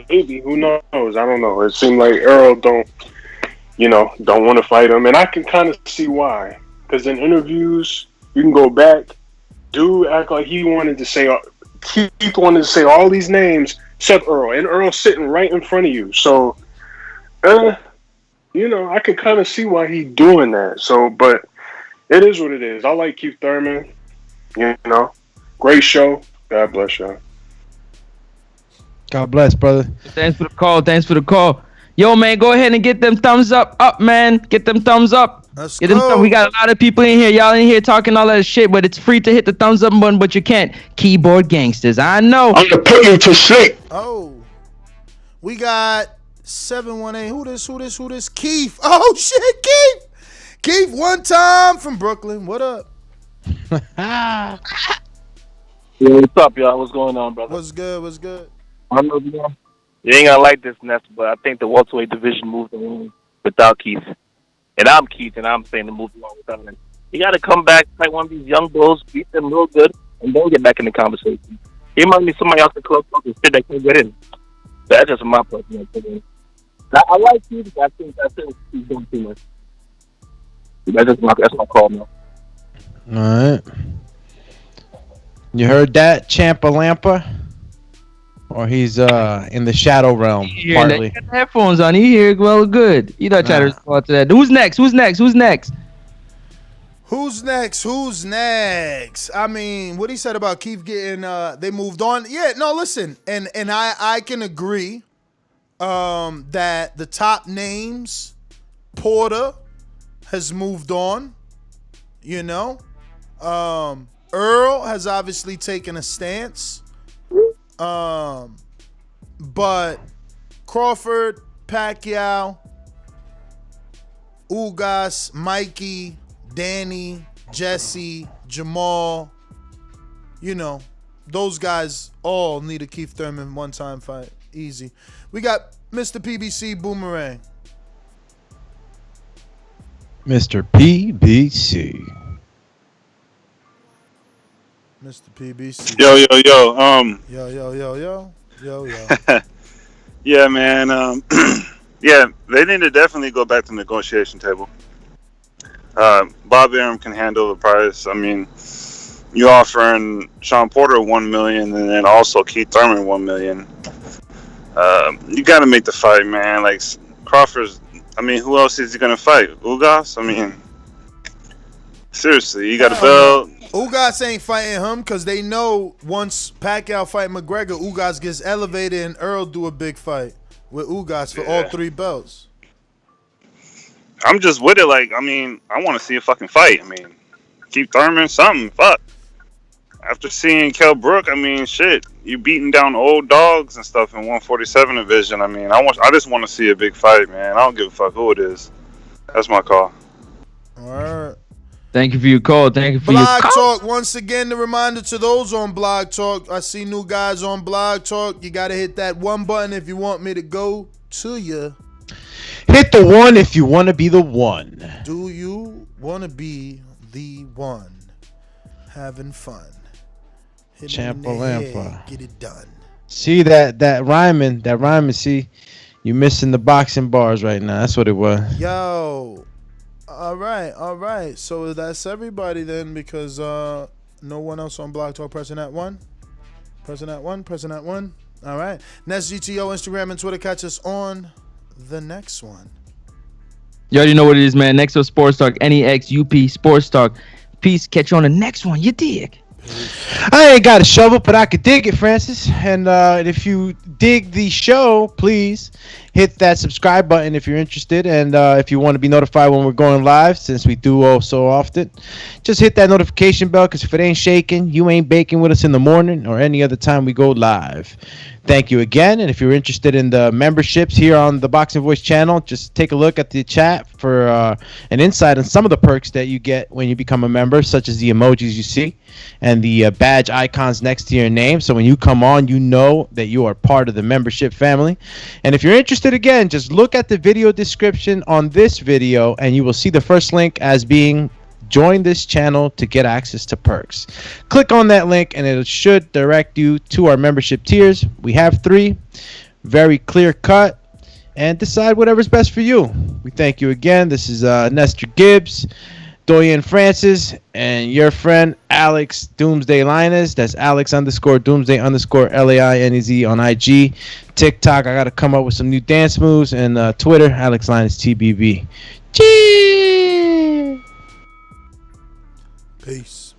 maybe. Who knows? I don't know. It seemed like Errol don't want to fight him, and I can kind of see why. Because in interviews, you can go back. Dude act like he wanted to say. Keith wanted to say all these names except Earl, and Earl's sitting right in front of you. So, I can kind of see why he's doing that. So, but It is what it is. I like Keith Thurman. You know, great show. God bless y'all. God bless, brother. Thanks for the call. Thanks for the call. Yo, man, go ahead and get them thumbs up, man. Get them thumbs up. Let's Get them go. We got a lot of people in here. Y'all in here talking all that shit, but it's free to hit the thumbs up button, but you can't. Keyboard gangsters. I know. I'm gonna put you to sleep. Oh, we got 718. Who this? Keith. Oh shit, Keith. Keith, one time from Brooklyn. What up? Yeah, what's up, y'all? What's going on, brother? What's good? I know you ain't gonna like this, Ness, but I think the welterweight division moved along without Keith. And I'm Keith, and I'm saying to move along without him. You got to come back, fight one of these young bulls, beat them real good, and then get back in the conversation. He reminds me of somebody else in club talking shit that can't get in. That's just my personal opinion. I like Keith, but I think he's doing too much. That's my call now. All right. You heard that, Champa Lampa? Or he's in the shadow realm, partly. He got the headphones on. He hear well good. You not trying to respond to that. Who's next? Who's next? I mean, what he said about Keith getting they moved on. Yeah, no, listen. And I can agree that the top names, Porter has moved on. You know? Earl has obviously taken a stance. But Crawford, Pacquiao, Ugas, Mikey, Danny, Jesse, Jamal, you know, those guys all need a Keith Thurman one-time fight. Easy. We got Mr. PBC Boomerang. Mr. PBC. Mr. PBC. Yo. Yo. Yeah, man. Yeah, they need to definitely go back to the negotiation table. Bob Arum can handle the price. I mean, you offering Sean Porter $1 million and then also Keith Thurman $1 million. You got to make the fight, man. Like Crawford's. I mean, who else is he gonna fight? Ugas? I mean, seriously, you got a belt. Ugas ain't fighting him because they know once Pacquiao fight McGregor, Ugas gets elevated and Earl do a big fight with Ugas for all three belts. I'm just with it. Like, I mean, I want to see a fucking fight. I mean, Keith Thurman, something. Fuck. After seeing Kell Brook, I mean, shit, you beating down old dogs and stuff in 147 division. I mean, I just want to see a big fight, man. I don't give a fuck who it is. That's my call. All right. Thank you for your call. Blog Talk. Once again, the reminder to those on Blog Talk. I see new guys on Blog Talk. You got to hit that one button if you want me to go to you. Hit the one if you want to be the one. Do you want to be the one? Having fun. Champa Lampa. Get it done. See that rhyming. See, you missing the boxing bars right now. That's what it was. Yo. All right. So that's everybody then, because no one else on Blog Talk pressing that one. Pressing that one. All right. Next GTO, Instagram, and Twitter. Catch us on the next one. You already know what it is, man. Next up, Sports Talk, NEXUP Sports Talk. Peace. Catch you on the next one. You dig? I ain't got a shovel, but I could dig it, Francis. And if you dig the show, please hit that subscribe button if you're interested. And if you want to be notified when we're going live, since we do so often, just hit that notification bell, because if it ain't shaking, you ain't baking with us in the morning or any other time we go live. Thank you again. And if you're interested in the memberships here on the Boxing Voice channel, just take a look at the chat for an insight on some of the perks that you get when you become a member, such as the emojis you see and the badge icons next to your name. So when you come on, you know that you are part of the membership family. And if you're interested, again, just look at the video description on this video and you will see the first link as being join this channel to get access to perks. Click on that link and it should direct you to our membership tiers. We have 3, very clear cut, and decide whatever's best for you. We thank you again. This is Nestor Gibbs, Doyen Francis, and your friend Alex Doomsday Linus. That's Alex_Doomsday_LAINEZ on IG. TikTok, I got to come up with some new dance moves. And Twitter, Alex Linus TBB. Cheers! Peace.